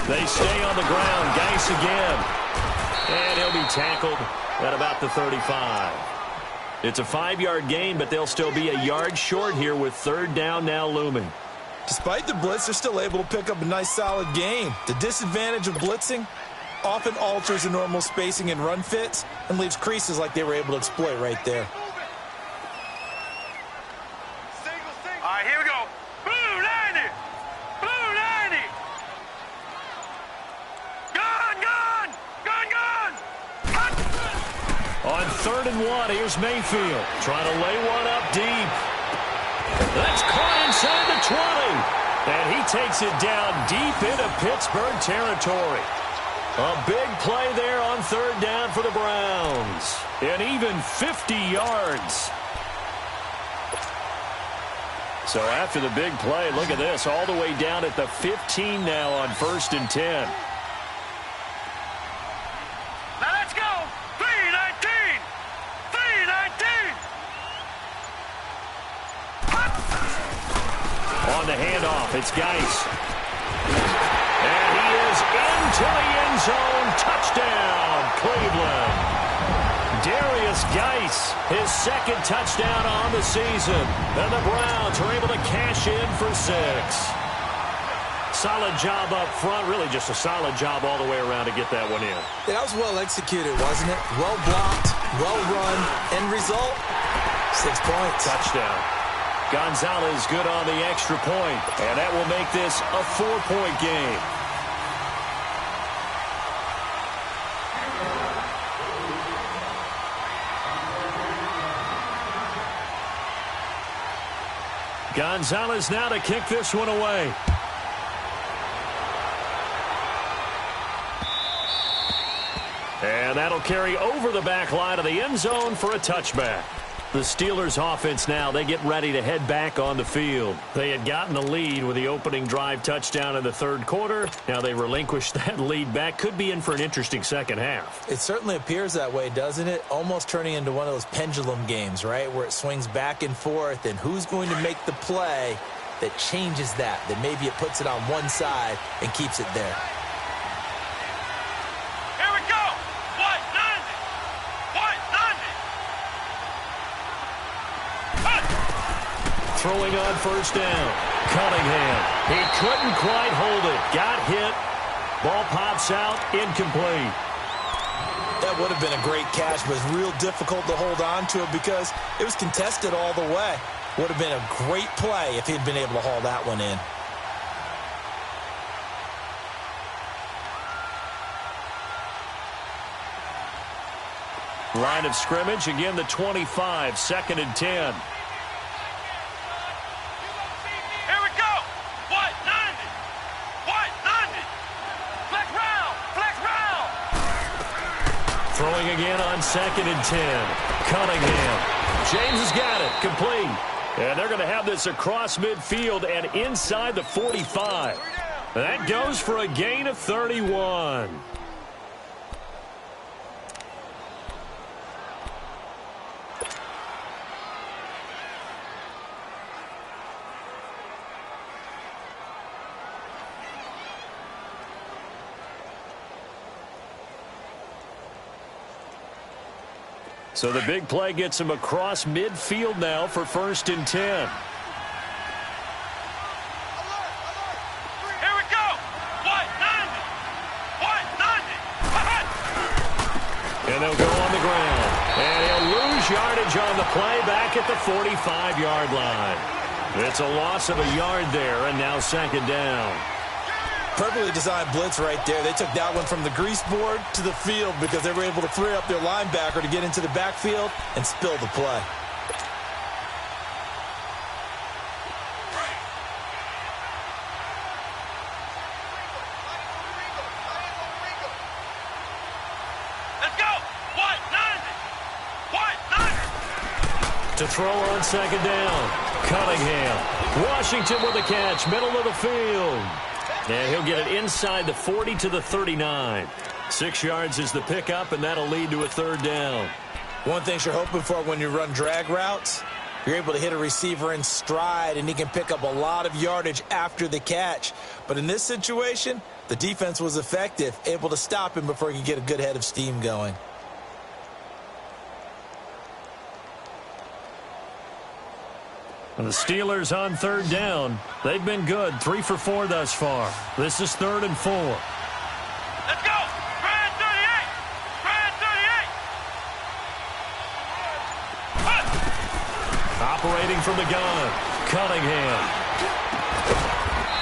They stay on the ground. Geis again. And he'll be tackled at about the 35. It's a 5-yard gain, but they'll still be a yard short here with 3rd down now looming. Despite the blitz, they're still able to pick up a nice solid gain. The disadvantage of blitzing often alters the normal spacing and run fits and leaves creases like they were able to exploit right there. All right, here we go. Blue 90. Blue 90. Gun, gun. 1st and 1. Here's Mayfield trying to lay one up deep. That's caught inside the 20. And he takes it down deep into Pittsburgh territory. A big play there on 3rd down for the Browns. And even 50 yards. So after the big play, look at this, all the way down at the 15 now on 1st and 10. Now let's go. 3-19. 3-19. On the handoff, it's Geis. And he is into the end zone. Touchdown, Cleveland. Darius Geis, his 2nd touchdown on the season. And the Browns are able to cash in for 6. Solid job up front. Really just a solid job all the way around to get that one in. Yeah, that was well executed, wasn't it? Well blocked, well run. End result, 6 points. Touchdown. Gonzalez good on the extra point. And that will make this a 4-point game. Gonzalez now to kick this one away. And that'll carry over the back line of the end zone for a touchback. The Steelers offense now, they get ready to head back on the field. They had gotten the lead with the opening drive touchdown in the 3rd quarter. Now they relinquished that lead back. Could be in for an interesting 2nd half. It certainly appears that way, doesn't it? Almost turning into one of those pendulum games, right? Where it swings back and forth, and who's going to make the play that changes that maybe it puts it on one side and keeps it there. Here we go. What? 90. What? 90. Throwing on 1st down. Cunningham. He couldn't quite hold it. Got hit. Ball pops out. Incomplete. That would have been a great catch, but it's real difficult to hold on to it because it was contested all the way. Would have been a great play if he'd been able to haul that one in. Line of scrimmage, again the 25, 2nd and 10. Here we go. What? 90. What? 90. Flex round. Flex round. Throwing again on 2nd and 10. Cunningham. James has got it. Complete. And they're going to have this across midfield and inside the 45. That goes for a gain of 31. So the big play gets him across midfield now for 1st and 10. Here we go. What? 90. What? 90. And they'll go on the ground. And he'll lose yardage on the play back at the 45-yard line. It's a loss of a yard there, and now 2nd down. Perfectly designed blitz right there. They took that one from the grease board to the field because they were able to free up their linebacker to get into the backfield and spill the play. Let's go. What? 90. What? 90. To throw on 2nd down. Cunningham. Washington with the catch. Middle of the field. And he'll get it inside the 40 to the 39. 6 yards is the pickup, and that'll lead to a 3rd down. One thing you're hoping for when you run drag routes, you're able to hit a receiver in stride, and he can pick up a lot of yardage after the catch. But in this situation, the defense was effective, able to stop him before he could get a good head of steam going. And the Steelers on 3rd down. They've been good, 3 for 4 thus far. This is 3rd and 4. Let's go. Brand 38. Brand 38. Operating from the gun. Cunningham.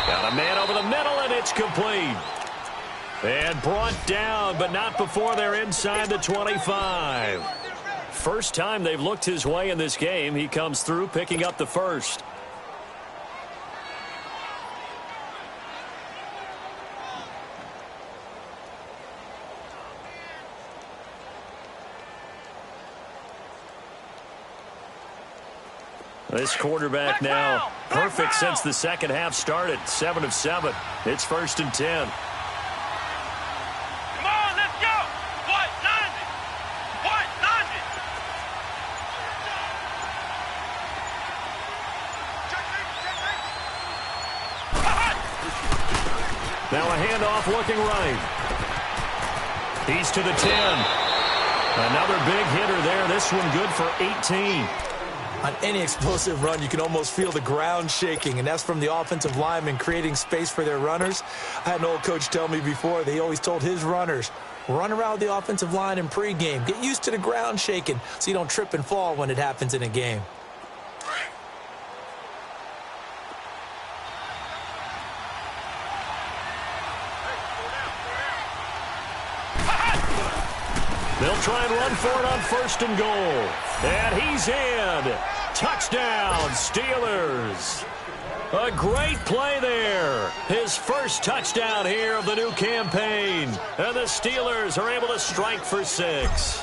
Got a man over the middle, and it's complete. And brought down, but not before they're inside the 25. First time they've looked his way in this game. He comes through picking up the first. This quarterback now perfect since the second half started. 7 of 7. It's 1st and 10. Come on, let's go. What? 90. What? 90. Now a handoff looking right. He's to the 10. Another big hitter there. This one good for 18. On any explosive run, you can almost feel the ground shaking, and that's from the offensive linemen creating space for their runners. I had an old coach tell me before, they always told his runners, run around the offensive line in pregame. Get used to the ground shaking so you don't trip and fall when it happens in a game. They'll try and run for it on 1st and goal. And he's in. Touchdown, Steelers. A great play there. His first touchdown here of the new campaign. And the Steelers are able to strike for 6.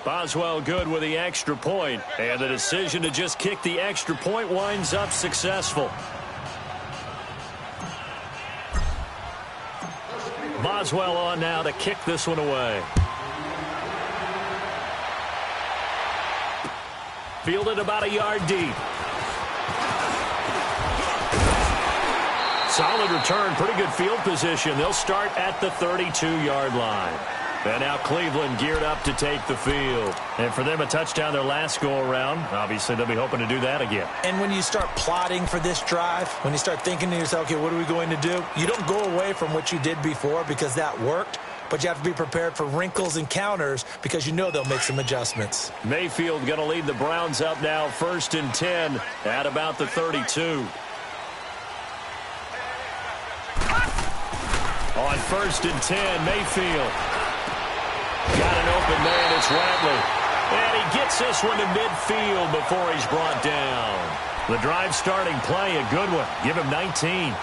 Boswell good with the extra point. And the decision to just kick the extra point winds up successful. Boswell on now to kick this one away. Fielded about a yard deep. Solid return, pretty good field position. They'll start at the 32-yard line. And now Cleveland geared up to take the field. And for them, a touchdown their last go-around. Obviously, they'll be hoping to do that again. And when you start plotting for this drive, when you start thinking to yourself, okay, what are we going to do? You don't go away from what you did before because that worked, but you have to be prepared for wrinkles and counters because you know they'll make some adjustments. Mayfield going to lead the Browns up now 1st and 10 at about the 32. On 1st and 10, Mayfield. Got an open man, it's Ratley. And he gets this one to midfield before he's brought down. The drive starting play, a good one. Give him 19.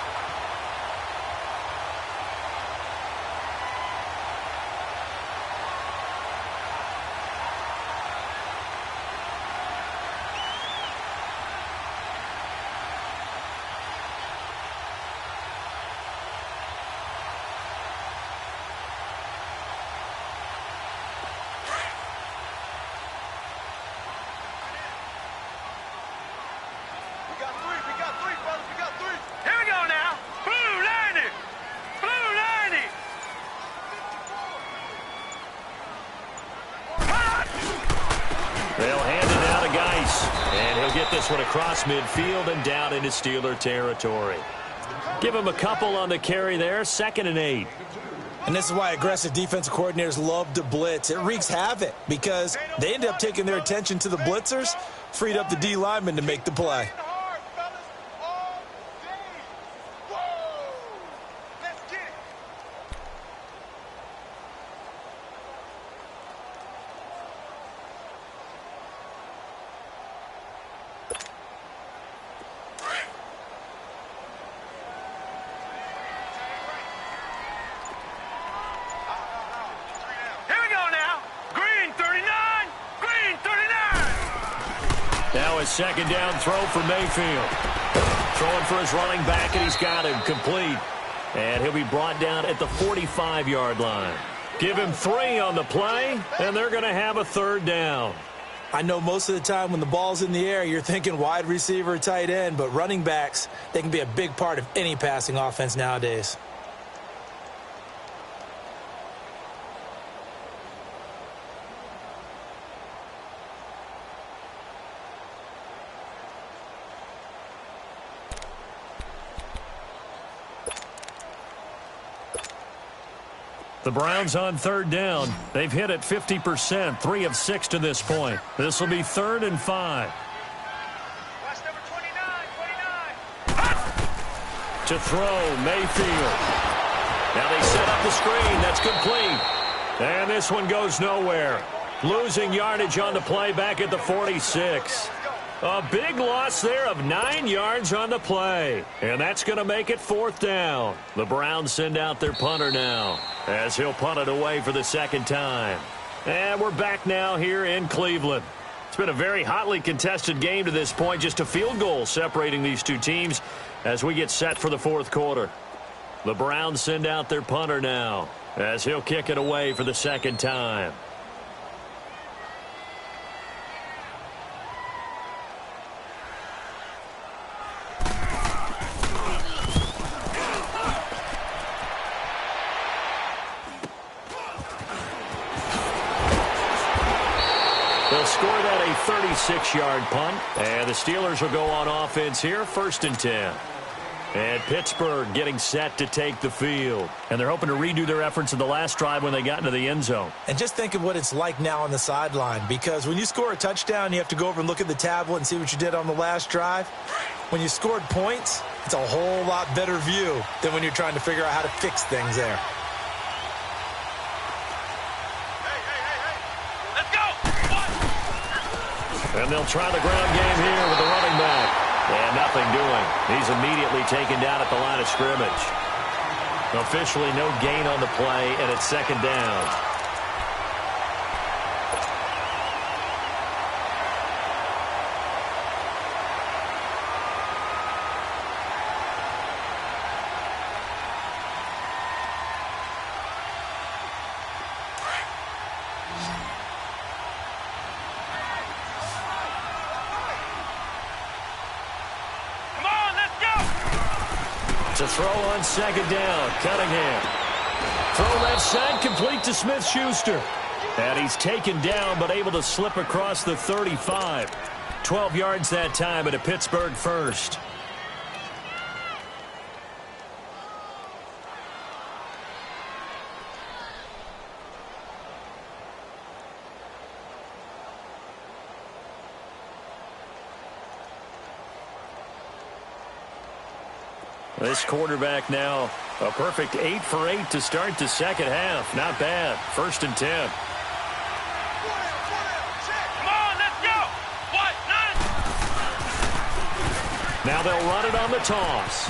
This one across midfield and down into Steeler territory. Give him a couple on the carry there. 2nd and 8. And this is why aggressive defensive coordinators love to blitz. It wreaks havoc because they end up taking their attention to the blitzers, freed up the D lineman to make the play. Now a 2nd down throw for Mayfield. Throwing for his running back, and he's got him complete. And he'll be brought down at the 45-yard line. Give him 3 on the play, and they're going to have a 3rd down. I know most of the time when the ball's in the air, you're thinking wide receiver, tight end, but running backs, they can be a big part of any passing offense nowadays. The Browns on 3rd down. They've hit it 50%, 3 of 6 to this point. This will be 3rd and 5. Watch number 29. To throw, Mayfield. Now they set up the screen. That's complete. And this one goes nowhere. Losing yardage on the play back at the 46. A big loss there of 9 yards on the play. And that's going to make it 4th down. The Browns send out their punter now as he'll punt it away for the second time. And we're back now here in Cleveland. It's been a very hotly contested game to this point. Just a field goal separating these two teams as we get set for the 4th quarter. The Browns send out their punter now as he'll kick it away for the second time. They'll score that a 36-yard punt, and the Steelers will go on offense here, 1st and 10. And Pittsburgh getting set to take the field. And they're hoping to redo their efforts in the last drive when they got into the end zone. And just think of what it's like now on the sideline, because when you score a touchdown, you have to go over and look at the tablet and see what you did on the last drive. When you scored points, it's a whole lot better view than when you're trying to figure out how to fix things there. And they'll try the ground game here with the running back. And nothing doing. He's immediately taken down at the line of scrimmage. Officially no gain on the play, and it's 2nd down. To throw on 2nd down, Cunningham. Throw left side, complete to Smith-Schuster. And he's taken down, but able to slip across the 35. 12 yards that time, and a Pittsburgh first. This quarterback now, a perfect 8 for 8 to start the second half. Not bad. 1st and 10. Come on, let's go. What? None. Now they'll run it on the toss.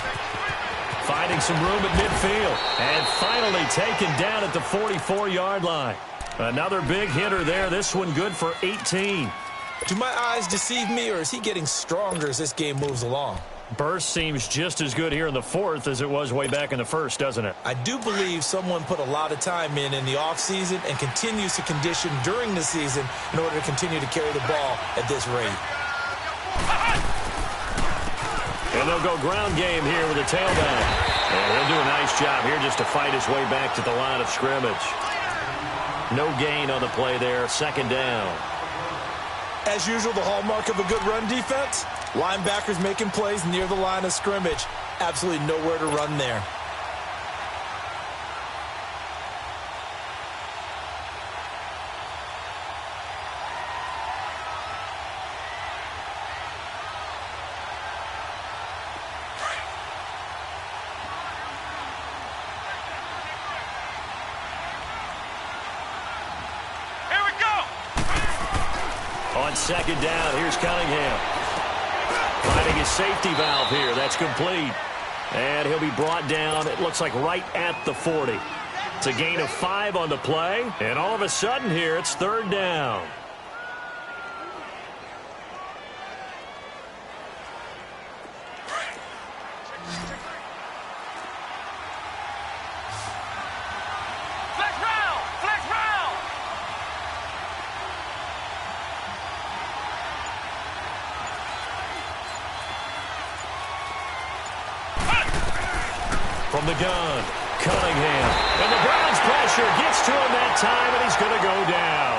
Finding some room at midfield. And finally taken down at the 44-yard line. Another big hitter there. This one good for 18. Do my eyes deceive me, or is he getting stronger as this game moves along? Burst seems just as good here in the 4th as it was way back in the 1st, doesn't it? I do believe someone put a lot of time in the offseason and continues to condition during the season in order to continue to carry the ball at this rate. And they'll go ground game here with a tailback. And he'll do a nice job here just to fight his way back to the line of scrimmage. No gain on the play there, 2nd down. As usual, the hallmark of a good run defense, linebackers making plays near the line of scrimmage. Absolutely nowhere to run there. On 2nd down, here's Cunningham. Finding his safety valve here. That's complete. And he'll be brought down, it looks like right at the 40. It's a gain of 5 on the play. And all of a sudden here, it's 3rd down. From the gun, Cunningham. And the Browns pressure gets to him that time, and he's going to go down.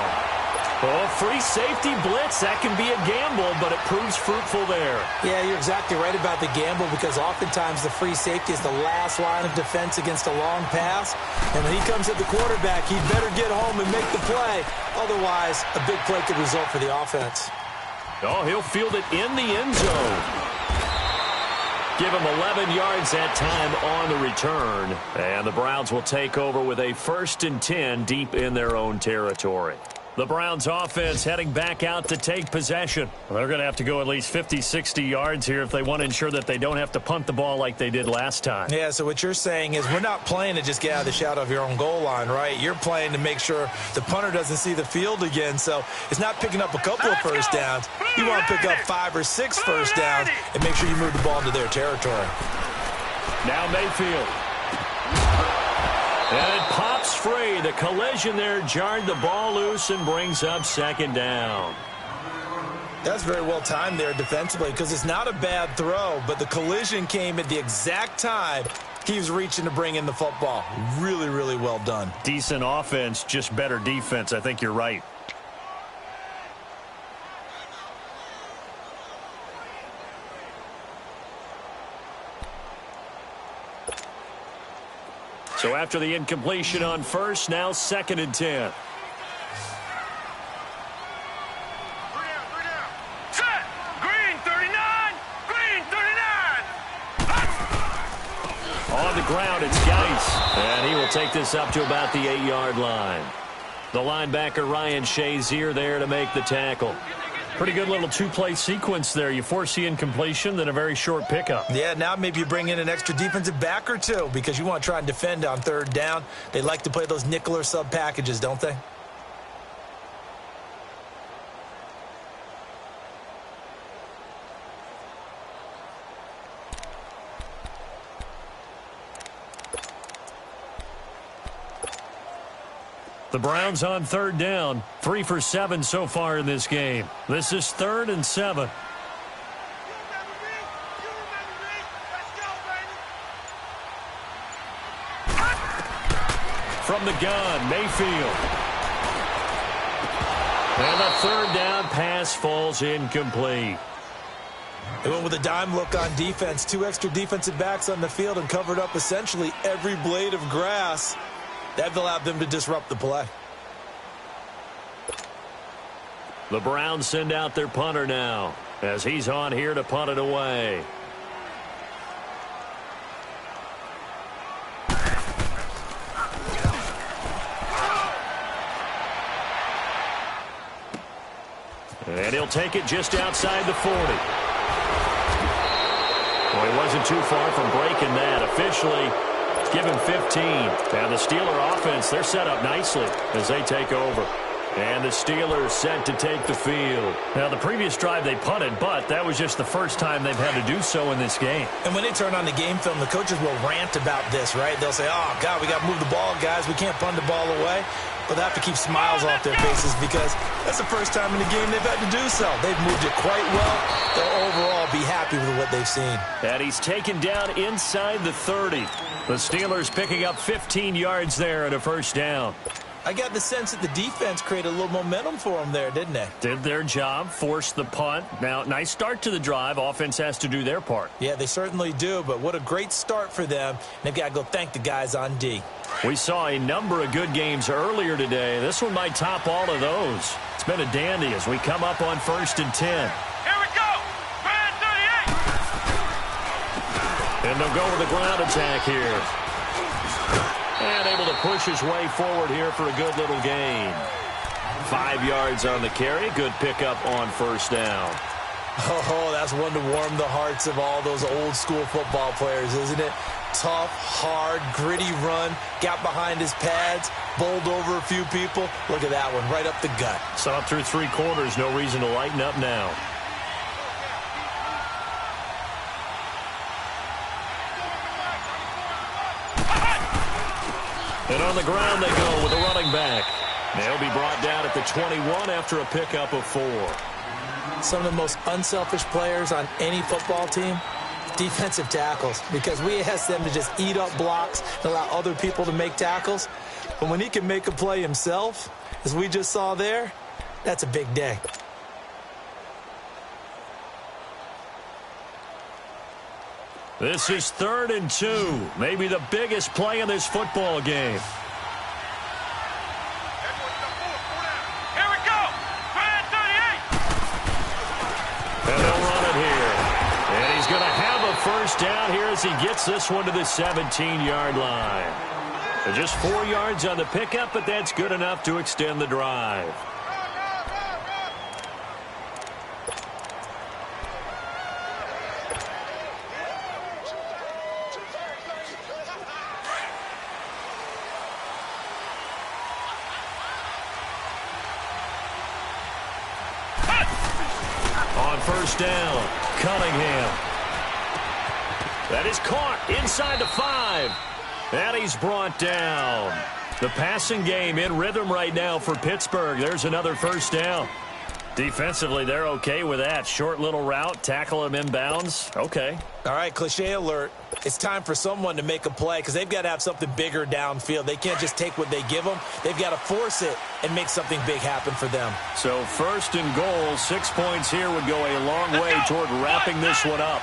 Oh, free safety blitz, that can be a gamble, but it proves fruitful there. Yeah, you're exactly right about the gamble, because oftentimes the free safety is the last line of defense against a long pass. And when he comes at the quarterback, he'd better get home and make the play. Otherwise, a big play could result for the offense. Oh, he'll field it in the end zone. Give them 11 yards that time on the return. And the Browns will take over with a 1st and 10 deep in their own territory. The Browns offense heading back out to take possession. They're going to have to go at least 50, 60 yards here if they want to ensure that they don't have to punt the ball like they did last time. Yeah, so what you're saying is we're not playing to just get out of the shadow of your own goal line, right? You're playing to make sure the punter doesn't see the field again. So it's not picking up a couple of first downs. You want to pick up 5 or 6 first downs and make sure you move the ball into their territory. Now Mayfield. And it pops free. The collision there jarred the ball loose and brings up 2nd down. That's very well timed there defensively because it's not a bad throw, but the collision came at the exact time he was reaching to bring in the football. Really, really well done. Decent offense, just better defense. I think you're right. So after the incompletion on first, now 2nd and 10. 3 down. Set. Green 39. Green 39. On the ground, it's Geis. And he will take this up to about the 8-yard line. The linebacker, Ryan Shazier, there to make the tackle. Pretty good little 2-play sequence there. You force the incompletion, then a very short pickup. Yeah, now maybe you bring in an extra defensive back or two because you want to try and defend on 3rd down. They like to play those nickel or sub packages, don't they? The Browns on 3rd down. 3 for 7 so far in this game. This is 3rd and 7. From the gun, Mayfield. And the 3rd down pass falls incomplete. They went with a dime look on defense. 2 extra defensive backs on the field and covered up essentially every blade of grass. That allowed them to disrupt the play. The Browns send out their punter now as he's on here to punt it away. And he'll take it just outside the 40. Well, he wasn't too far from breaking that. Officially, give him 15. And the Steeler offense, they're set up nicely as they take over. And the Steelers set to take the field. Now, the previous drive they punted, but that was just the first time they've had to do so in this game. And when they turn on the game film, the coaches will rant about this, right? They'll say, oh, God, we got to move the ball, guys. We can't punt the ball away. But they have to keep smiles off their faces because that's the first time in the game they've had to do so. They've moved it quite well. They'll overall be happy with what they've seen. And he's taken down inside the 30. The Steelers picking up 15 yards there and a 1st down. I got the sense that the defense created a little momentum for them there, didn't they? Did their job, forced the punt. Now, nice start to the drive. Offense has to do their part. Yeah, they certainly do, but what a great start for them. They've got to go thank the guys on D. We saw a number of good games earlier today. This one might top all of those. It's been a dandy as we come up on 1st and 10. Here we go. Brand 38. And they'll go with the ground attack here. And able to push his way forward here for a good little gain. 5 yards on the carry. Good pickup on 1st down. Oh, that's one to warm the hearts of all those old school football players, isn't it? Tough, hard, gritty run. Got behind his pads, bowled over a few people. Look at that one, right up the gut. Saw it through 3 quarters. No reason to lighten up now. And on the ground they go with a running back. They'll be brought down at the 21 after a pickup of 4. Some of the most unselfish players on any football team, defensive tackles, because we ask them to just eat up blocks and allow other people to make tackles. But when he can make a play himself, as we just saw there, that's a big day. This is 3rd and 2. Maybe the biggest play in this football game. Here we go. Brand 38. And they'll run it here. And he's going to have a first down here as he gets this one to the 17-yard line. So just 4 yards on the pickup, but that's good enough to extend the drive. On first down, Cunningham. That is caught inside the 5. And he's brought down. The passing game in rhythm right now for Pittsburgh. There's another first down. Defensively, they're okay with that. Short little route, tackle him inbounds. Okay. All right, cliche alert. It's time for someone to make a play because they've got to have something bigger downfield. They can't just take what they give them. They've got to force it and make something big happen for them. So first and goal, 6 points here would go a long way toward wrapping this one up.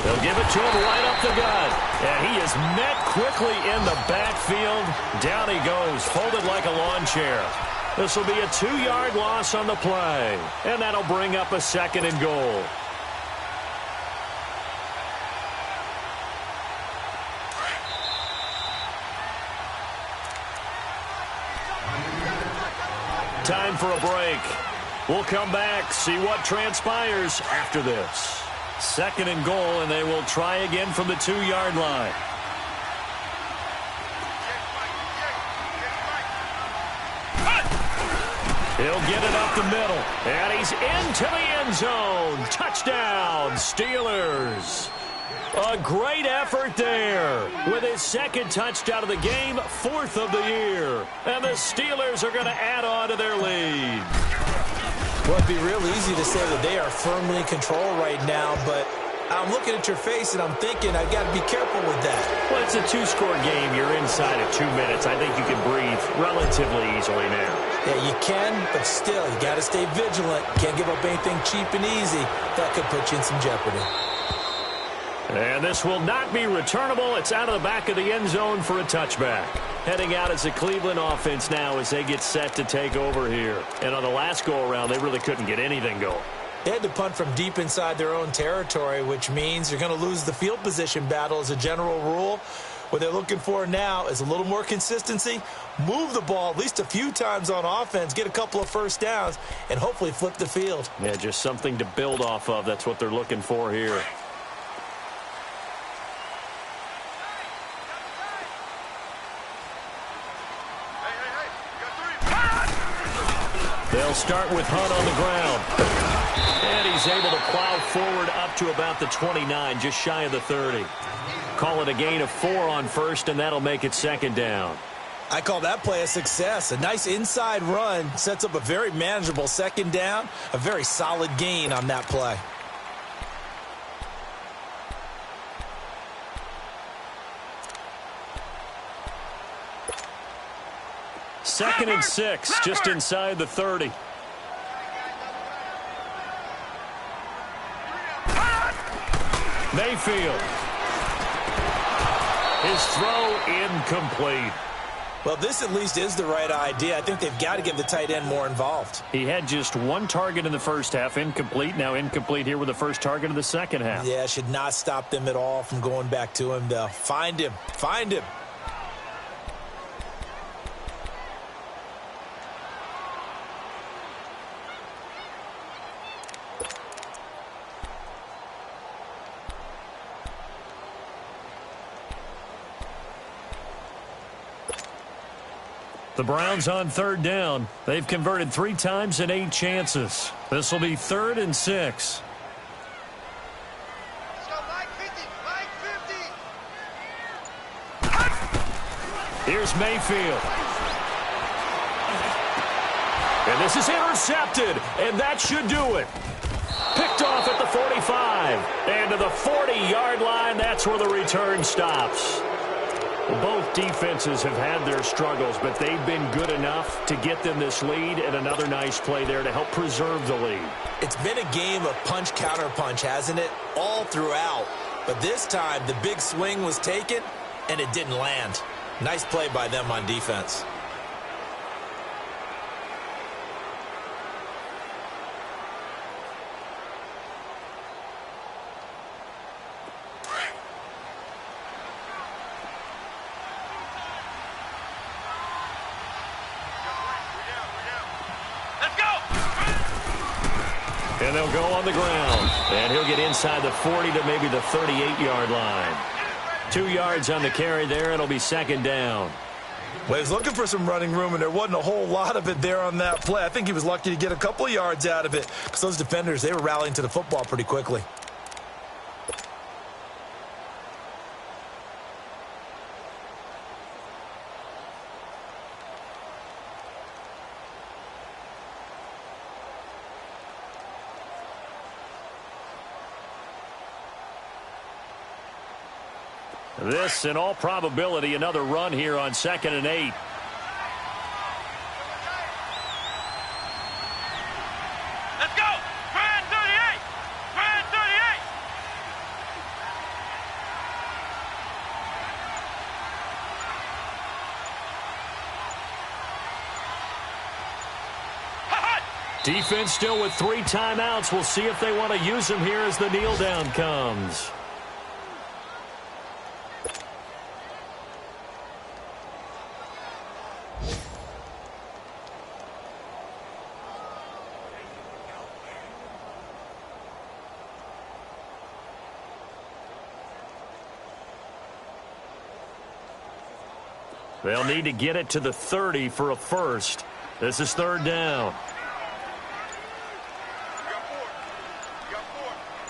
They'll give it to him right up the gut. And he is met quickly in the backfield. Down he goes, folded like a lawn chair. This will be a 2-yard loss on the play. And that'll bring up a second and goal. Time for a break. We'll come back, see what transpires after this. Second and goal, and they will try again from the 2-yard line. He'll get it up the middle, and he's into the end zone. Touchdown, Steelers. A great effort there with his second touchdown of the game, 4th of the year. And the Steelers are going to add on to their lead. Well, it'd be real easy to say that they are firmly in control right now, but I'm looking at your face and I'm thinking I've got to be careful with that. Well, it's a 2-score game. You're inside of 2 minutes. I think you can breathe relatively easily now. Yeah, you can, but still, you got to stay vigilant. Can't give up anything cheap and easy. That could put you in some jeopardy. And this will not be returnable. It's out of the back of the end zone for a touchback. Heading out as the Cleveland offense now as they get set to take over here. And on the last go-around, they really couldn't get anything going. They had to punt from deep inside their own territory, which means you're going to lose the field position battle as a general rule. What they're looking for now is a little more consistency, move the ball at least a few times on offense, get a couple of first downs, and hopefully flip the field. Yeah, just something to build off of. That's what they're looking for here. They'll start with Hunt on the ground. And he's able to plow forward up to about the 29, just shy of the 30. Call it a gain of 4 on first, and that'll make it second down. I call that play a success. A nice inside run sets up a very manageable second down, a very solid gain on that play. Second and 6, just inside the 30. Mayfield. His throw incomplete. Well, this at least is the right idea. I think they've got to get the tight end more involved. He had just 1 target in the first half, incomplete. Now incomplete here with the first target of the second half. Yeah, should not stop them at all from going back to him, though. Find him. Find him. The Browns on third down. They've converted 3 times in 8 chances. This will be 3rd and 6. Let's go, Mike 50, Mike 50. Here's Mayfield. And this is intercepted, and that should do it. Picked off at the 45. And to the 40-yard line, that's where the return stops. Both defenses have had their struggles, but they've been good enough to get them this lead, and another nice play there to help preserve the lead. It's been a game of punch-counter-punch, hasn't it? All throughout. But this time, the big swing was taken, and it didn't land. Nice play by them on defense. And they'll go on the ground. And he'll get inside the 40 to maybe the 38-yard line. 2 yards on the carry there. It'll be second down. Well, he was looking for some running room, and there wasn't a whole lot of it there on that play. I think he was lucky to get a couple of yards out of it because those defenders, they were rallying to the football pretty quickly. This, in all probability, another run here on 2nd and 8. Let's go! Grand 38! Grand 38! Defense still with 3 timeouts. We'll see if they want to use them here as the kneel down comes. They'll need to get it to the 30 for a first. This is 3rd down.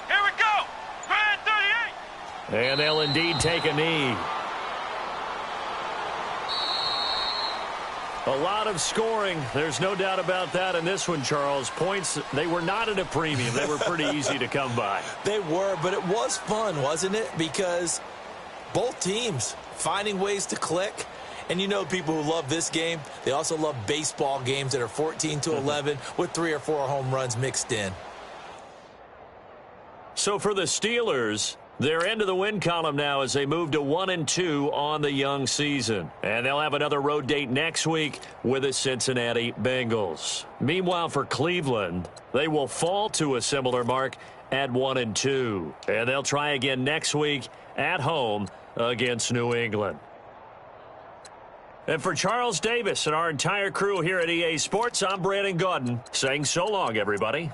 Here we go! Grand 38! And they'll indeed take a knee. A lot of scoring. There's no doubt about that in this one, Charles. Points, they were not at a premium. They were pretty easy to come by. They were, but it was fun, wasn't it? Because both teams finding ways to click. And you know people who love this game, they also love baseball games that are 14-11 with 3 or 4 home runs mixed in. So for the Steelers, they're into the win column now as they move to 1-2 on the young season. And they'll have another road date next week with the Cincinnati Bengals. Meanwhile, for Cleveland, they will fall to a similar mark at 1-2. And they'll try again next week at home against New England. And for Charles Davis and our entire crew here at EA Sports, I'm Brandon Gaudin saying so long, everybody.